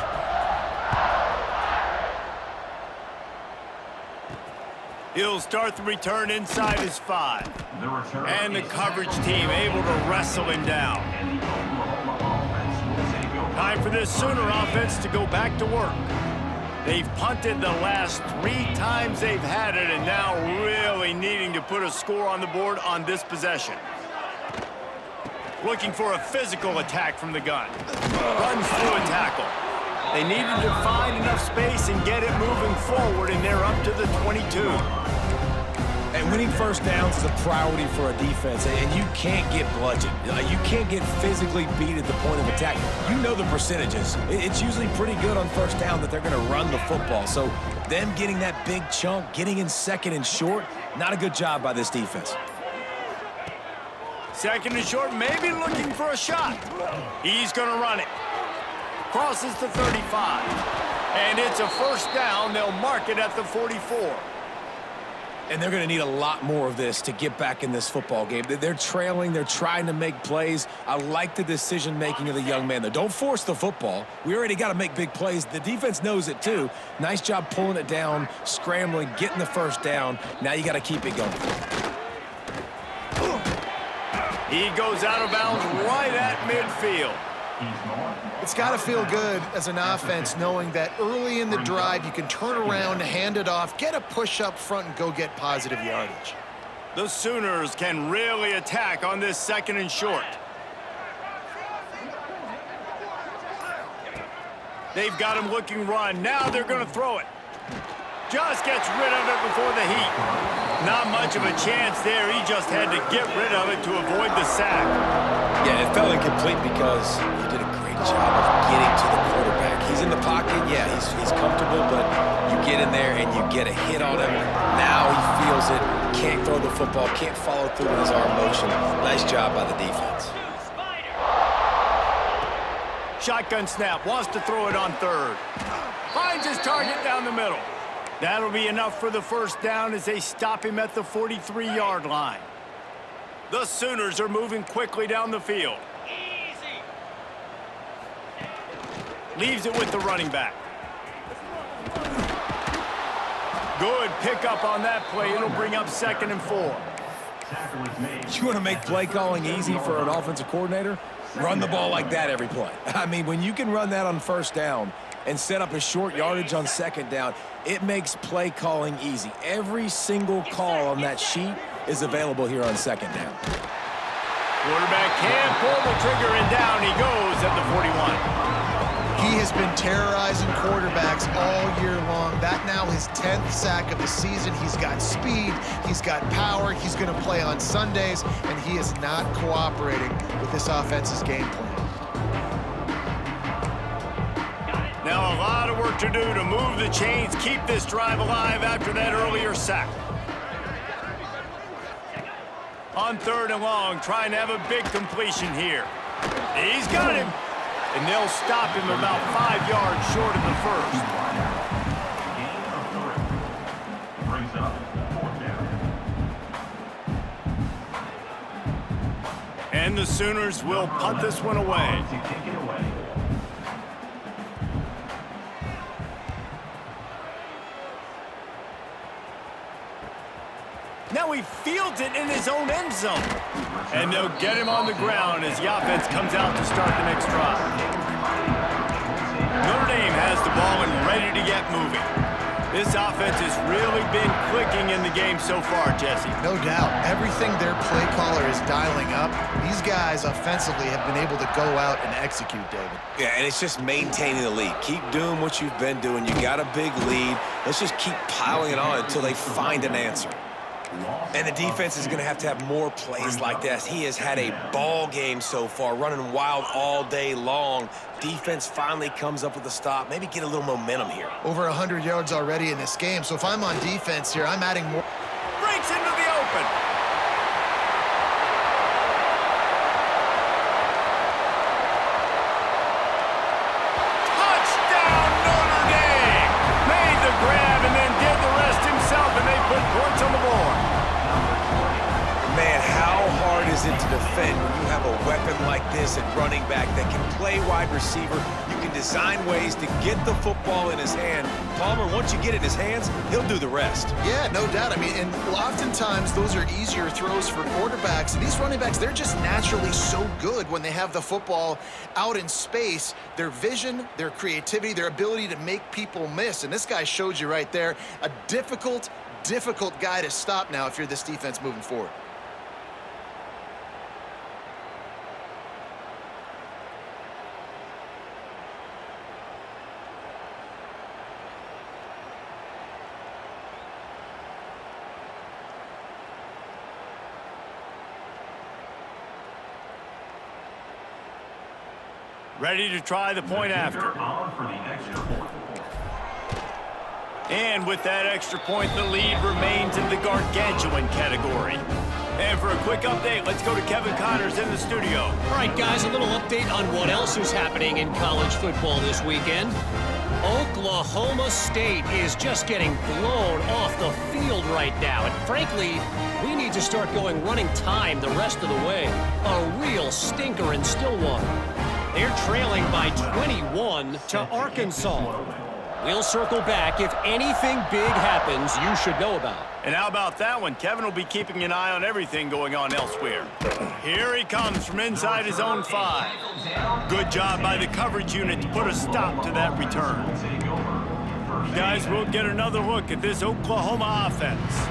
He'll start the return inside his 5. And the coverage team able to wrestle him down. Time for this Sooner offense to go back to work. They've punted the last 3 times they've had it, and now really needing to put a score on the board on this possession. Looking for a physical attack from the gun. Runs through a tackle. They needed to find enough space and get it moving forward, and they're up to the 22. And winning first downs is a priority for a defense, and you can't get bludgeoned. You can't get physically beat at the point of attack. You know the percentages. It's usually pretty good on first down that they're going to run the football. So them getting that big chunk, getting in second and short, not a good job by this defense. Second and short, maybe looking for a shot. He's going to run it. Crosses the 35. And it's a first down. They'll mark it at the 44. And they're going to need a lot more of this to get back in this football game. They're trailing. They're trying to make plays. I like the decision-making of the young man, though. Don't force the football. We already got to make big plays. The defense knows it, too. Nice job pulling it down, scrambling, getting the first down. Now you got to keep it going. He goes out of bounds right at midfield. It's got to feel good as an offense knowing that early in the drive you can turn around, hand it off, get a push up front, and go get positive yardage. The Sooners can really attack on this second and short. They've got him looking run. Now they're going to throw it. Just gets rid of it before the heat. Not much of a chance there. He just had to get rid of it to avoid the sack. Yeah, it felt incomplete because he did a great job of getting to the quarterback. He's in the pocket. Yeah, he's comfortable, but you get in there and you get a hit on him. Now he feels it. Can't throw the football. Can't follow through with his arm motion. Nice job by the defense. Shotgun snap. Wants to throw it on third. Finds his target down the middle. That'll be enough for the first down as they stop him at the 43-yard line. The Sooners are moving quickly down the field. Easy. Leaves it with the running back. Good pickup on that play. It'll bring up 2nd and 4. You want to make play calling easy for an offensive coordinator? Run the ball like that every play. I mean, when you can run that on first down and set up a short yardage on second down, it makes play calling easy. Every single call on that sheet is available here on second down. Quarterback can't pull the trigger, and down he goes at the 41. He has been terrorizing quarterbacks all year long. That now his 10th sack of the season. He's got speed, he's got power, he's going to play on Sundays, and he is not cooperating with this offense's game plan. Now a lot of work to do to move the chains, keep this drive alive after that earlier sack. On 3rd and long, trying to have a big completion here. He's got him. And they'll stop him about 5 yards short of the first. And the Sooners will punt this one away. Now he fields it in his own end zone. And they'll get him on the ground as the offense comes out to start the next drive. Notre Dame has the ball and ready to get moving. This offense has really been clicking in the game so far, Jesse. No doubt. Everything their play caller is dialing up, these guys offensively have been able to go out and execute, David. Yeah, and it's just maintaining the lead. Keep doing what you've been doing. You got a big lead. Let's just keep piling it on until they find an answer. And the defense is going to have more plays like this. He has had a ball game so far, running wild all day long. Defense finally comes up with a stop. Maybe get a little momentum here. Over 100 yards already in this game, so if I'm on defense here, I'm adding more. Breaks into the open. Touchdown, Notre Dame! Made the grab and then did the rest himself, and they put points on the board. Man, how hard is it to defend when you have a weapon like this at running back that can play wide receiver? You can design ways to get the football in his hand. Palmer, once you get it in his hands, he'll do the rest. Yeah, no doubt. I mean, and oftentimes those are easier throws for quarterbacks. And these running backs, they're just naturally so good when they have the football out in space. Their vision, their creativity, their ability to make people miss. And this guy showed you right there, a difficult guy to stop now if you're this defense moving forward. Ready to try the point after. And with that extra point, the lead remains in the gargantuan category. And for a quick update, let's go to Kevin Connors in the studio. All right, guys, a little update on what else is happening in college football this weekend. Oklahoma State is just getting blown off the field right now. And frankly, we need to start going running time the rest of the way. A real stinker in Stillwater. They're trailing by 21 to Arkansas. We'll circle back. If anything big happens, you should know about it. And how about that one? Kevin will be keeping an eye on everything going on elsewhere. Here he comes from inside his own 5. Good job by the coverage unit to put a stop to that return. Guys, we'll get another look at this Oklahoma offense.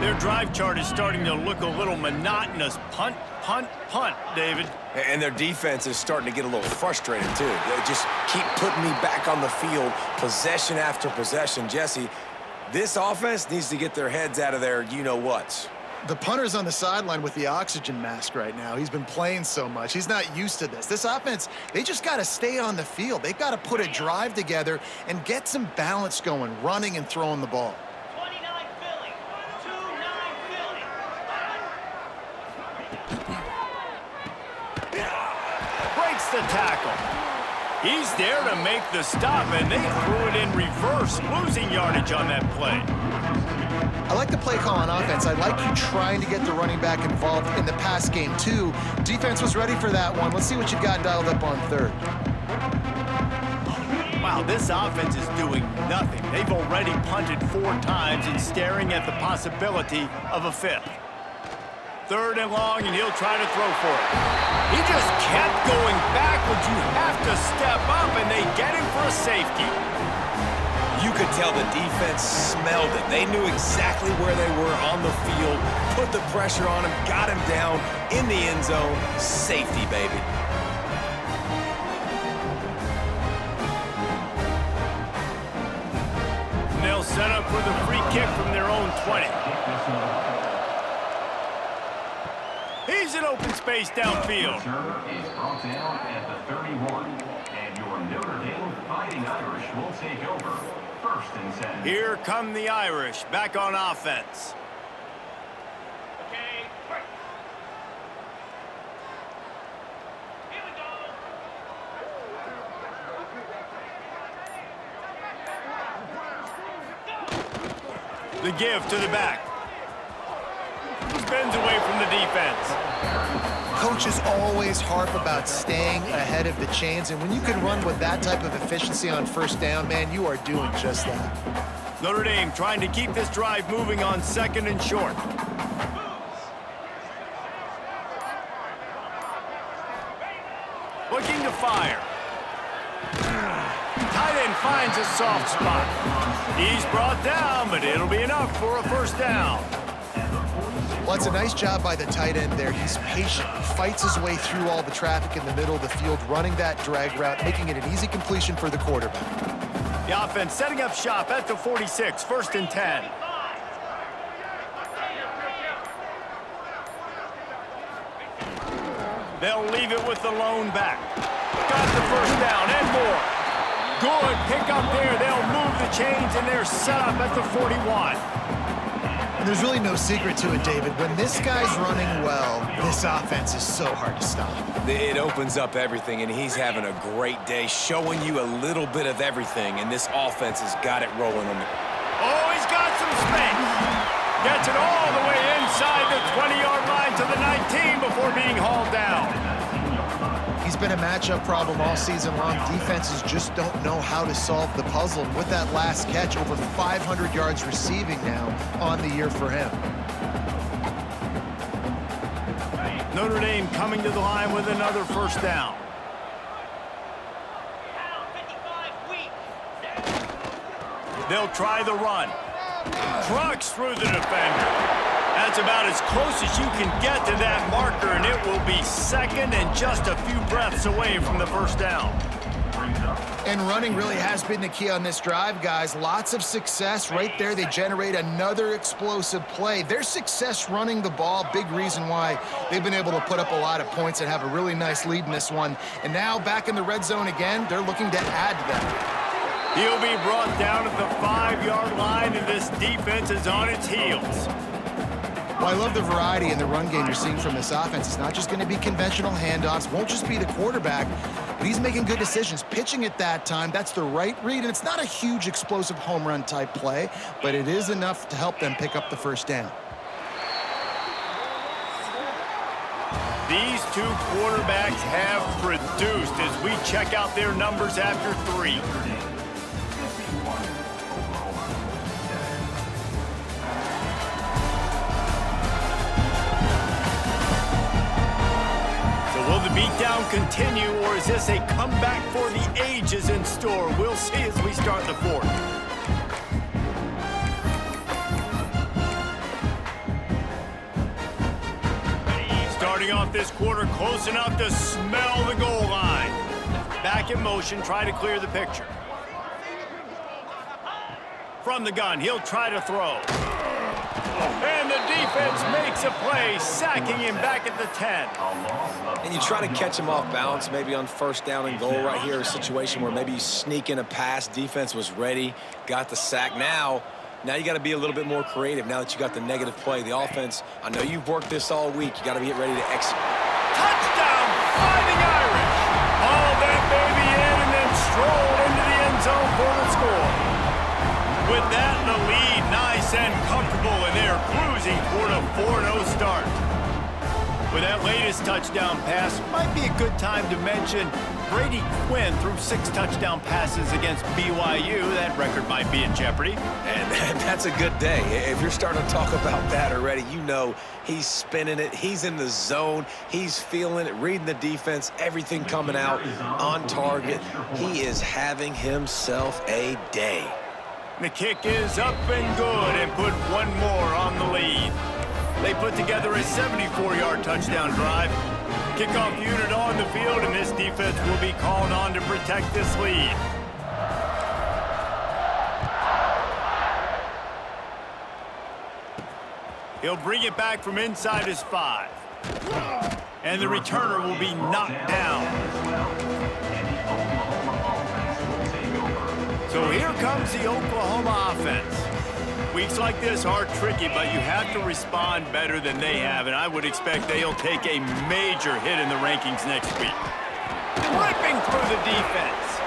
Their drive chart is starting to look a little monotonous. Punt, punt, punt, David. And their defense is starting to get a little frustrated, too. They just keep putting me back on the field, possession after possession. Jesse, this offense needs to get their heads out of their you-know-whats. The punter's on the sideline with the oxygen mask right now. He's been playing so much. He's not used to this. This offense, they just got to stay on the field. They've got to put a drive together and get some balance going, running and throwing the ball. The tackle. He's there to make the stop, and they threw it in reverse, losing yardage on that play. I like the play call on offense. I like you trying to get the running back involved in the pass game, too. Defense was ready for that one. Let's see what you got dialed up on third. Wow, this offense is doing nothing. They've already punted 4 times and staring at the possibility of a 5th. 3rd and long, and he'll try to throw for it. He just kept going backwards. You have to step up, and they get him for a safety. You could tell the defense smelled it. They knew exactly where they were on the field, put the pressure on him, got him down in the end zone. Safety, baby. And they'll set up with a free kick from their own 20. He's in open space downfield. Is brought down at the 31, and your Notre Dame Fighting Irish will take over. 1st and 10. Here come the Irish, back on offense. Okay. Here we go. The give to the back. Spins away from the defense. Coaches always harp about staying ahead of the chains, and when you can run with that type of efficiency on 1st down, man, you are doing just that. Notre Dame trying to keep this drive moving on 2nd and short. Looking to fire. Tight and finds a soft spot. He's brought down, but it'll be enough for a first down. Well, it's a nice job by the tight end there. He's patient. He fights his way through all the traffic in the middle of the field, running that drag route, making it an easy completion for the quarterback. The offense setting up shop at the 46, 1st and 10. They'll leave it with the lone back. Got the first down and more. Good pick up there. They'll move the chains, and they're set up at the 41. And there's really no secret to it, David. When this guy's running well, this offense is so hard to stop. It opens up everything, and he's having a great day, showing you a little bit of everything, and this offense has got it rolling on the... Oh, he's got some space. Gets it all the way inside the 20-yard line to the 19 before being hauled down. He's been a matchup problem all season long. Defenses just don't know how to solve the puzzle. And with that last catch, over 500 yards receiving now on the year for him. Notre Dame coming to the line with another first down. They'll try the run. Trucks through the defender. That's about as close as you can get to that marker, and it will be second and just a few breaths away from the first down. And running really has been the key on this drive, guys. Lots of success right there. They generate another explosive play. Their success running the ball, big reason why they've been able to put up a lot of points and have a really nice lead in this one. And now back in the red zone again, they're looking to add to that. He'll be brought down at the 5-yard line, and this defense is on its heels. Well, I love the variety in the run game you're seeing from this offense. It's not just going to be conventional handoffs. Won't just be the quarterback, but he's making good decisions. Pitching at that time, that's the right read, and it's not a huge explosive home run type play, but it is enough to help them pick up the first down. These two quarterbacks have produced as we check out their numbers after 3. Will the beatdown continue, or is this a comeback for the ages in store? We'll see as we start the 4th. Starting off this quarter close enough to smell the goal line. Back in motion, try to clear the picture. From the gun, he'll try to throw. And the defense makes a play, sacking him back at the 10. And you try to catch him off balance, maybe on first down and goal right here, a situation where maybe you sneak in a pass. Defense was ready, got the sack. Now you got to be a little bit more creative now that you got the negative play. The offense, I know you've worked this all week. You got to get ready to execute. Touchdown, Fighting Irish. Hauled that baby in and then strolled into the end zone for the score. With that in the lead, nice and comfortable, and they're cruising toward a 4-0 start. With that latest touchdown pass, might be a good time to mention Brady Quinn threw 6 touchdown passes against BYU. That record might be in jeopardy. And that's a good day. If you're starting to talk about that already, you know he's spinning it. He's in the zone. He's feeling it, reading the defense, everything coming out on target. He is having himself a day. The kick is up and good and put one more on the lead. They put together a 74-yard touchdown drive. Kickoff unit on the field, and this defense will be called on to protect this lead. He'll bring it back from inside his 5. And the returner will be knocked down. So here comes the Oklahoma offense. Weeks like this are tricky, but you have to respond better than they have, and I would expect they'll take a major hit in the rankings next week. Ripping through the defense.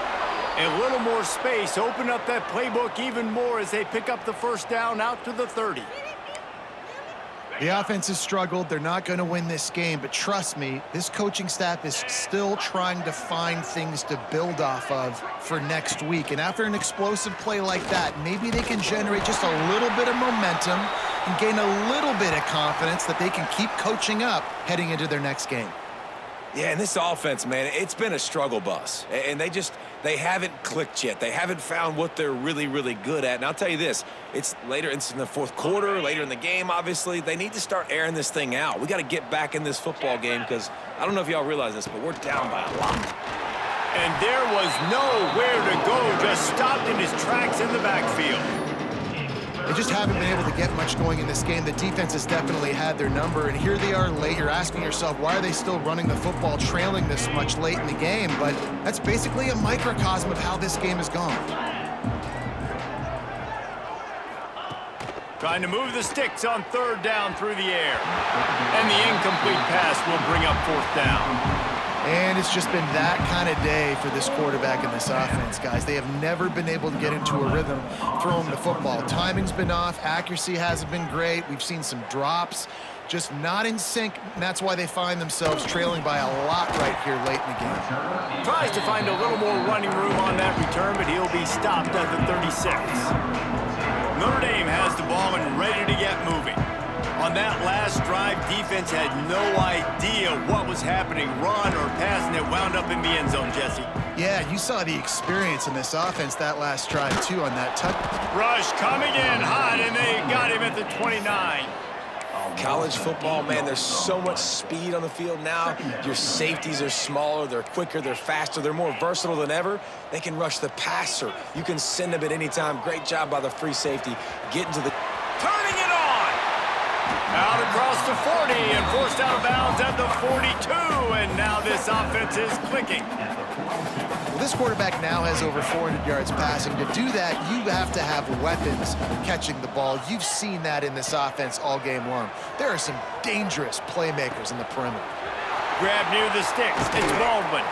A little more space, open up that playbook even more as they pick up the first down out to the 30. The offense has struggled. They're not going to win this game, but trust me, this coaching staff is still trying to find things to build off of for next week. And after an explosive play like that, maybe they can generate just a little bit of momentum and gain a little bit of confidence that they can keep coaching up heading into their next game. Yeah, and this offense, man, it's been a struggle bus. And they They haven't clicked yet. They haven't found what they're really, really good at. And I'll tell you this, it's in the fourth quarter, later in the game, obviously. They need to start airing this thing out. We got to get back in this football game because I don't know if y'all realize this, but we're down by a lot. And there was nowhere to go, just stopped in his tracks in the backfield. They just haven't been able to get much going in this game. The defense has definitely had their number, and here they are late. You're asking yourself, why are they still running the football, trailing this much late in the game? But that's basically a microcosm of how this game has gone. Trying to move the sticks on third down through the air. And the incomplete pass will bring up fourth down. And it's just been that kind of day for this quarterback and this offense, guys. They have never been able to get into a rhythm throwing the football. Timing's been off. Accuracy hasn't been great. We've seen some drops, just not in sync. And that's why they find themselves trailing by a lot right here late in the game. Tries to find a little more running room on that return, but he'll be stopped at the 36. Notre Dame has the ball and ready to get moving. On that last drive, defense had no idea what was happening, run or pass, and it wound up in the end zone, Jesse. Yeah, you saw the experience in this offense that last drive, too, on that touch. Rush coming in hot, and they got him at the 29. College football, man, there's so much speed on the field now. Your safeties are smaller, they're quicker, they're faster, they're more versatile than ever. They can rush the passer. You can send them at any time. Great job by the free safety. Getting to the... Turning it on! Out across the 40 and forced out of bounds at the 42, and now this offense is clicking. Well, this quarterback now has over 400 yards passing. To do that, you have to have weapons catching the ball. You've seen that in this offense all game long. There are some dangerous playmakers in the perimeter. Grab near the sticks. It's Baldwin.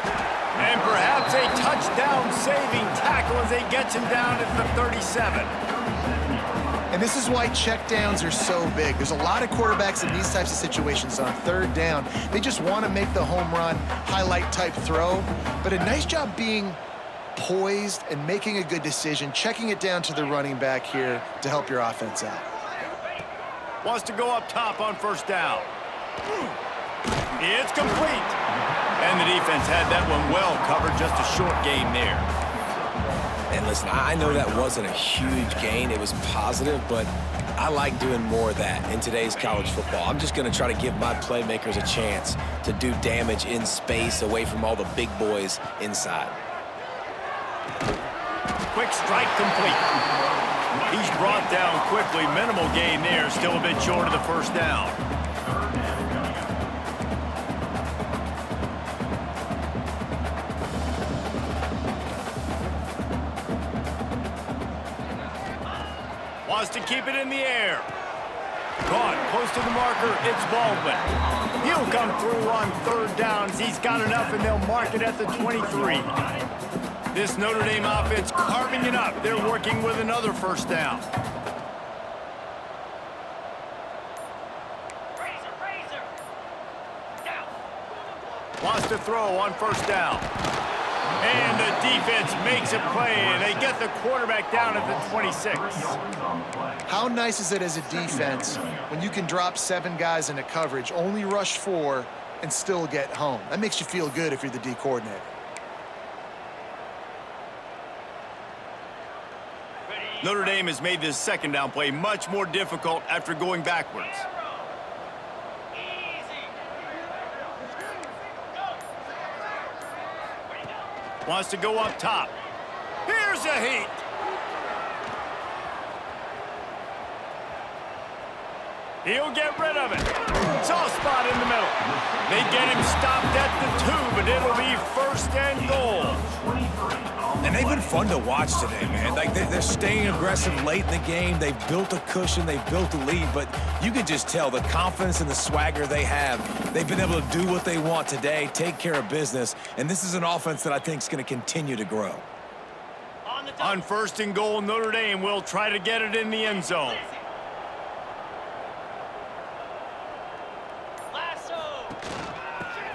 And perhaps a touchdown-saving tackle as they get him down at the 37. And this is why checkdowns are so big. There's a lot of quarterbacks in these types of situations on third down. They just want to make the home run, highlight-type throw. But a nice job being poised and making a good decision, checking it down to the running back here to help your offense out. Wants to go up top on first down. It's complete. And the defense had that one well covered, just a short gain there. And listen, I know that wasn't a huge gain. It was positive, but I like doing more of that in today's college football. I'm just going to try to give my playmakers a chance to do damage in space away from all the big boys inside. Quick strike complete. He's brought down quickly. Minimal gain there. Still a bit short of the first down. Wants to keep it in the air. Caught close to the marker. It's Baldwin. He'll come through on third downs. He's got enough, and they'll mark it at the 23. This Notre Dame offense carving it up. They're working with another first down. Wants to throw on first down. And the defense makes a play, and they get the quarterback down at the 26. How nice is it as a defense when you can drop 7 guys into coverage, only rush 4, and still get home? That makes you feel good if you're the D coordinator. Notre Dame has made this second down play much more difficult after going backwards. Wants to go up top. Here's a heat. He'll get rid of it. Soft spot in the middle. They get him stopped at the 2, but it'll be first and goal. And they've been fun to watch today, man. Like they're staying aggressive late in the game. They've built a cushion. They've built a lead. But you can just tell the confidence and the swagger they have. They've been able to do what they want today, take care of business. And this is an offense that I think is going to continue to grow. On first and goal, Notre Dame will try to get it in the end zone.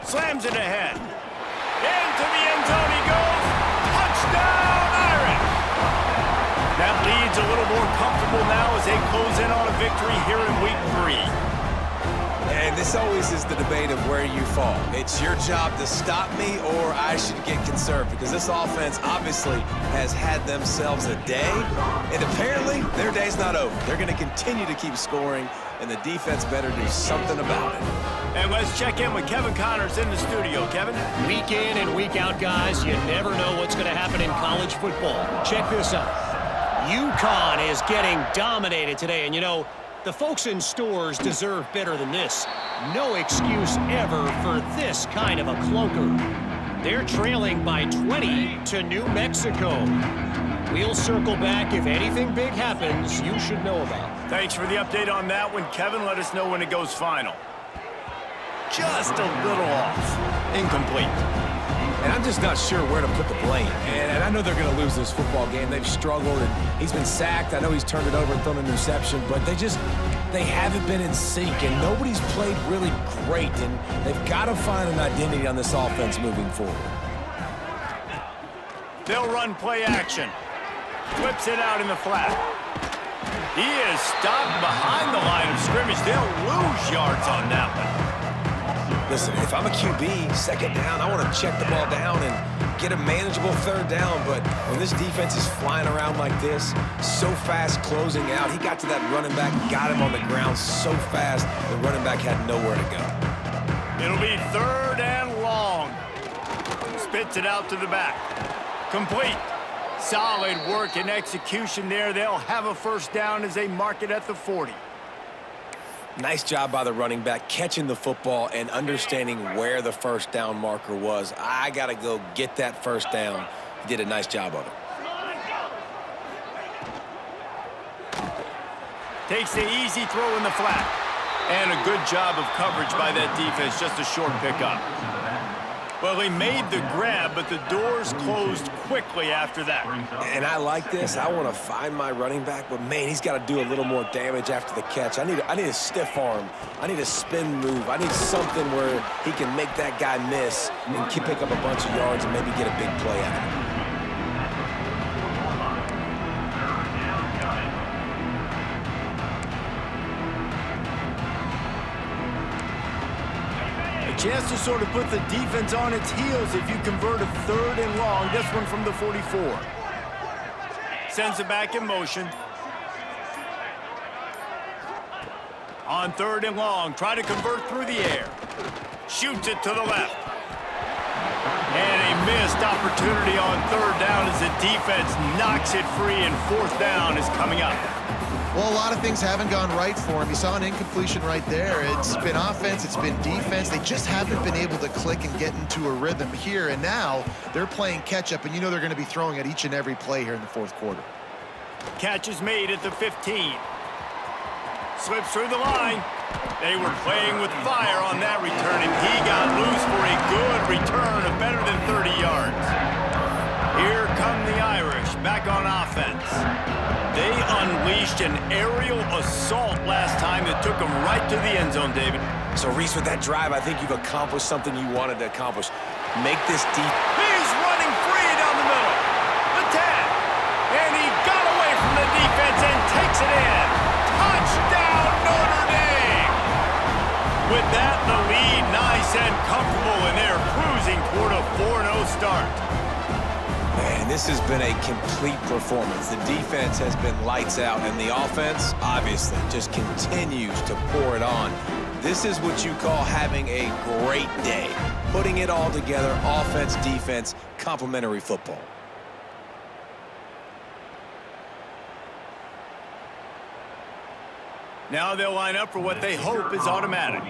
Slams it ahead. Into the end zone he goes. Touchdown, Irish! That lead's a little more comfortable now as they close in on a victory here in week 3. And this always is the debate of where you fall. It's your job to stop me, or I should get conserved, because this offense obviously has had themselves a day, and apparently their day's not over. They're going to continue to keep scoring, and the defense better do something about it. And let's check in with Kevin Connors in the studio. Kevin? Week in and week out, guys, you never know what's going to happen in college football. Check this out. UConn is getting dominated today, and you know, the folks in stores deserve better than this. No excuse ever for this kind of a clunker. They're trailing by 20 to New Mexico. We'll circle back if anything big happens you should know about. Thanks for the update on that one, Kevin. Let us know when it goes final. Just a little off. Incomplete. And I'm just not sure where to put the blame. And I know they're going to lose this football game. They've struggled, and he's been sacked. I know he's turned it over and thrown an interception, but they haven't been in sync, and nobody's played really great, and they've got to find an identity on this offense moving forward. They'll run play action. Flips it out in the flat. He is stopped behind the line of scrimmage. They'll lose yards on that one. Listen, if I'm a QB, second down, I want to check the ball down and get a manageable third down. But when this defense is flying around like this, so fast closing out, he got to that running back, got him on the ground so fast, the running back had nowhere to go. It'll be 3rd and long. Spits it out to the back. Complete. Solid work and execution there. They'll have a first down as they mark it at the 40. Nice job by the running back, catching the football and understanding where the first down marker was. I got to go get that first down. He did a nice job of it. Takes the easy throw in the flat. And a good job of coverage by that defense, just a short pickup. Well, he made the grab, but the doors closed quickly after that. And I like this. I want to find my running back, but, man, he's got to do a little more damage after the catch. I need a stiff arm. I need a spin move. I need something where he can make that guy miss and pick up a bunch of yards and maybe get a big play out of it. Chance to sort of put the defense on its heels if you convert a 3rd and long. This one from the 44. Sends it back in motion. On 3rd and long, try to convert through the air. Shoots it to the left. And a missed opportunity on 3rd down as the defense knocks it free, and 4th down is coming up. Well, a lot of things haven't gone right for him. You saw an incompletion right there. It's been offense, it's been defense. They just haven't been able to click and get into a rhythm here. And now they're playing catch-up, and you know they're going to be throwing at each and every play here in the 4th quarter. Catch is made at the 15. Slips through the line. They were playing with fire on that return, and he got loose for a good return of better than 30 yards. Here come the Irish back on offense. They unleashed an aerial assault last time that took them right to the end zone, David. So, Reese, with that drive, I think you've accomplished something you wanted to accomplish. Make this deep. He's running free down the middle. The 10. And he got away from the defense and takes it in. Touchdown, Notre Dame. With that, the lead nice and comfortable, and they're cruising toward a 4-0 start. Man, this has been a complete performance. The defense has been lights out, and the offense, obviously, just continues to pour it on. This is what you call having a great day. Putting it all together, offense, defense, complementary football. Now they'll line up for what they hope is automatic.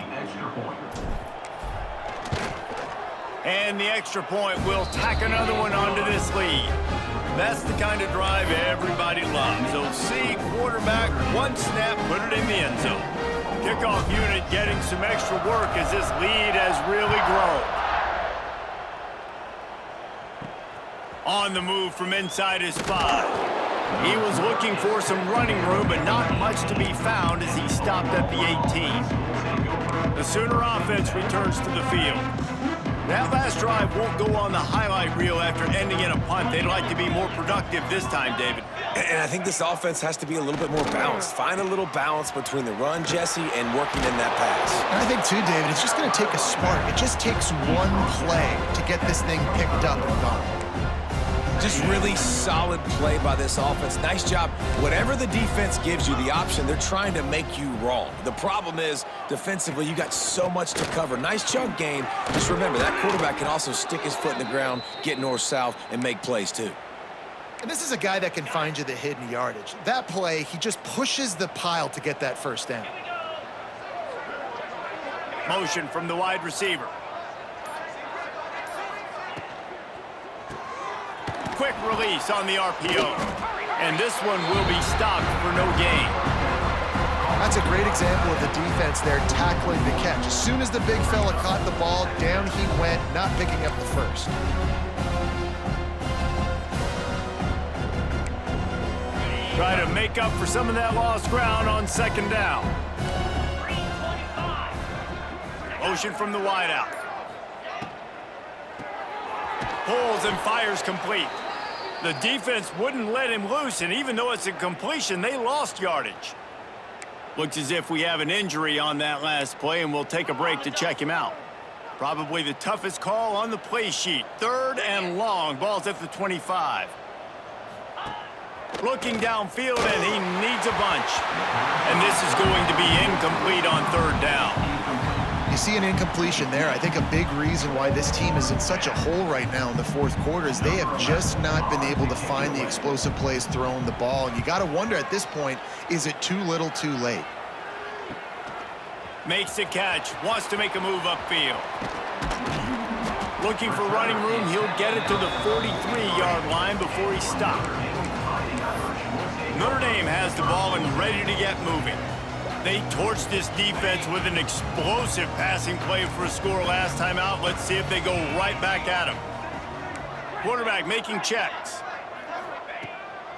And the extra point will tack another one onto this lead. That's the kind of drive everybody loves. They'll see quarterback, one snap, put it in the end zone. Kickoff unit getting some extra work as this lead has really grown. On the move from inside his 5. He was looking for some running room, but not much to be found as he stopped at the 18. The Sooner offense returns to the field. That last drive won't go on the highlight reel after ending in a punt. They'd like to be more productive this time, David. And I think this offense has to be a little bit more balanced. Find a little balance between the run, Jesse, and working in that pass. And I think, too, David, it's just going to take a spark. It just takes one play to get this thing picked up and gone. Just really solid play by this offense. Nice job. Whatever the defense gives you the option, they're trying to make you wrong. The problem is, defensively, you got so much to cover. Nice chunk gain. Just remember, that quarterback can also stick his foot in the ground, get north-south, and make plays, too. And this is a guy that can find you the hidden yardage. That play, he just pushes the pile to get that first down. Motion from the wide receiver. Quick release on the RPO. And this one will be stopped for no gain. That's a great example of the defense there tackling the catch. As soon as the big fella caught the ball, down he went, not picking up the first. Try to make up for some of that lost ground on second down. Motion from the wideout. Pulls and fires complete. The defense wouldn't let him loose, and even though it's a completion, they lost yardage. Looks as if we have an injury on that last play, and we'll take a break to check him out. Probably the toughest call on the play sheet. 3rd and long. Ball's at the 25. Looking downfield, and he needs a bunch. And this is going to be incomplete on 3rd down. You see an incompletion there. I think a big reason why this team is in such a hole right now in the 4th quarter is they have just not been able to find the explosive plays throwing the ball. And you got to wonder at this point, is it too little too late? Makes the catch, wants to make a move upfield. Looking for running room, he'll get it to the 43-yard line before he stopped. Notre Dame has the ball and ready to get moving. They torched this defense with an explosive passing play for a score last time out. Let's see if they go right back at him. Quarterback making checks.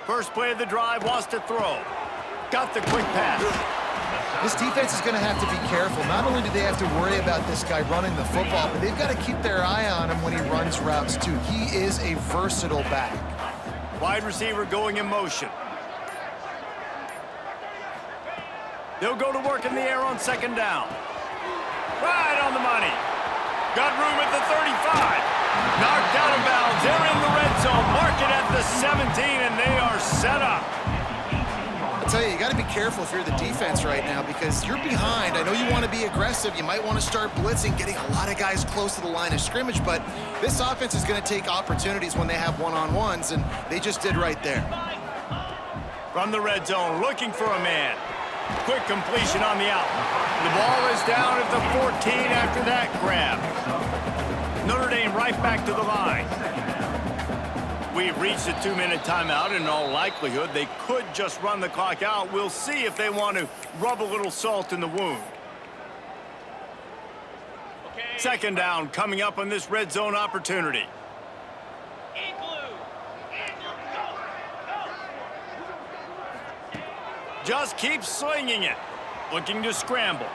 First play of the drive, wants to throw. Got the quick pass. This defense is going to have to be careful. Not only do they have to worry about this guy running the football, but they've got to keep their eye on him when he runs routes too. He is a versatile back. Wide receiver going in motion. They'll go to work in the air on second down. Right on the money. Got room at the 35. Knocked out of bounds. They're in the red zone. Mark it at the 17, and they are set up. I'll tell you got to be careful if you're the defense right now because you're behind. I know you want to be aggressive. You might want to start blitzing, getting a lot of guys close to the line of scrimmage, but this offense is going to take opportunities when they have one-on-ones, and they just did right there. From the red zone, looking for a man. Quick completion on the out. The ball is down at the 14 after that grab. Notre Dame right back to the line. We've reached a 2-minute timeout. In all likelihood, they could just run the clock out. We'll see if they want to rub a little salt in the wound. Second down coming up on this red zone opportunity. Just keeps slinging it. Looking to scramble.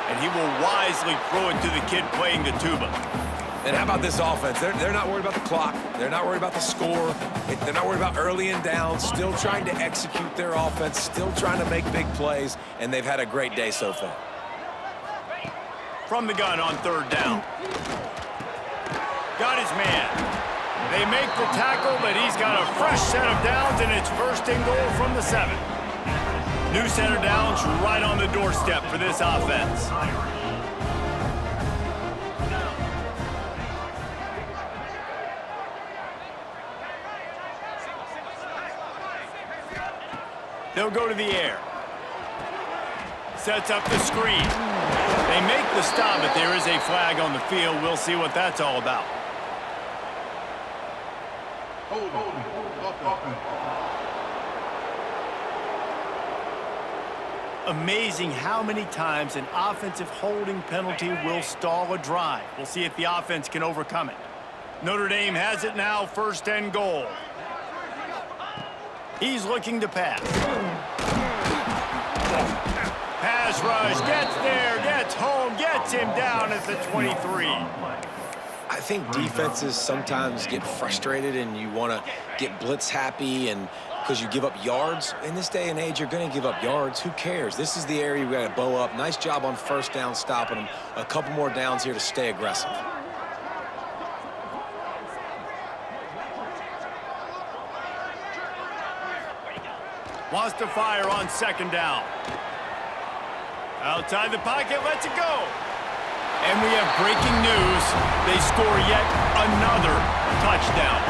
And he will wisely throw it to the kid playing the tuba. And how about this offense? They're not worried about the clock. They're not worried about the score. They're not worried about early and down. Still trying to execute their offense. Still trying to make big plays. And they've had a great day so far. From the gun on third down. Got his man. They make the tackle, but he's got a fresh set of downs, and it's first and goal from the 7. New set of downs right on the doorstep for this offense. They'll go to the air. Sets up the screen. They make the stop, but there is a flag on the field. We'll see what that's all about. Amazing how many times an offensive holding penalty will stall a drive. We'll see if the offense can overcome it. Notre Dame has it now, first and goal. He's looking to pass. Pass rush rush. Gets there, gets home, gets him down at the 23. I think defenses sometimes get frustrated and you want to get blitz happy and because you give up yards. In this day and age, you're going to give up yards. Who cares? This is the area we got to bow up. Nice job on first down, stopping them. A couple more downs here to stay aggressive. Wants to fire on second down. Outside the pocket, lets it go. And we have breaking news. They score yet another touchdown.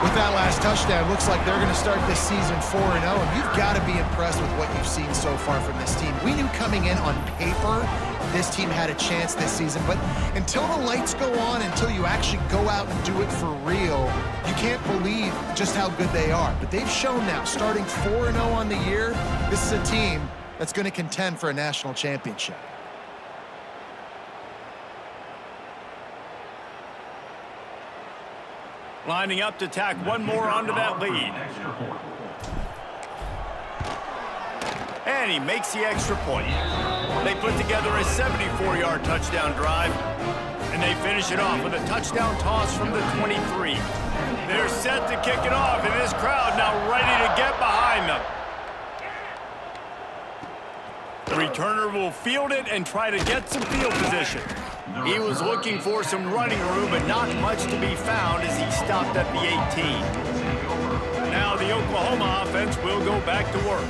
With that last touchdown, looks like they're going to start this season 4-0, and you've got to be impressed with what you've seen so far from this team. We knew coming in on paper this team had a chance this season, but until the lights go on, until you actually go out and do it for real, you can't believe just how good they are. But they've shown now, starting 4-0 on the year, this is a team that's going to contend for a national championship. Lining up to tack one more onto that lead. And he makes the extra point. They put together a 74-yard touchdown drive, and they finish it off with a touchdown toss from the 23. They're set to kick it off, and this crowd now ready to get behind them. The returner will field it and try to get some field position. He was looking for some running room, but not much to be found as he stopped at the 18. Now the Oklahoma offense will go back to work.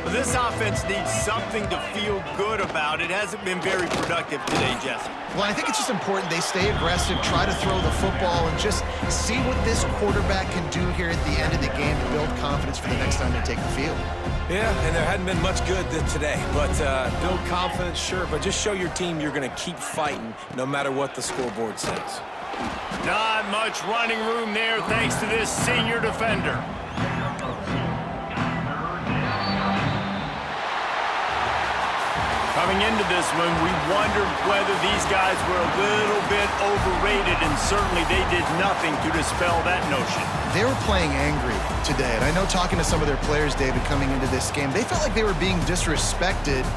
But this offense needs something to feel good about. It hasn't been very productive today, Jesse. Well, I think it's just important they stay aggressive, try to throw the football, and just see what this quarterback can do here at the end of the game to build confidence for the next time they take the field. Yeah, and there hadn't been much good today. But build confidence, sure, but just show your team you're going to keep fighting no matter what the scoreboard says. Not much running room there thanks to this senior defender. Coming into this one, we wondered whether these guys were a little bit overrated, and certainly they did nothing to dispel that notion. They were playing angry today, and I know talking to some of their players, David, coming into this game, they felt like they were being disrespected.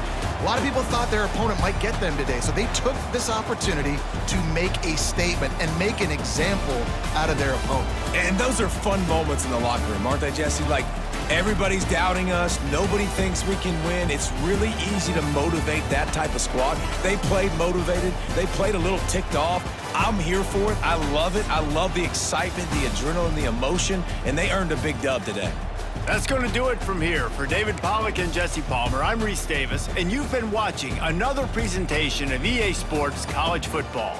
A lot of people thought their opponent might get them today, so they took this opportunity to make a statement and make an example out of their opponent. And those are fun moments in the locker room, aren't they, Jesse? Like, everybody's doubting us. Nobody thinks we can win. It's really easy to motivate that type of squad. They played motivated. They played a little ticked off. I'm here for it. I love it. I love the excitement, the adrenaline, the emotion, and they earned a big dub today. That's going to do it from here. For David Pollack and Jesse Palmer, I'm Reese Davis, and you've been watching another presentation of EA Sports College Football.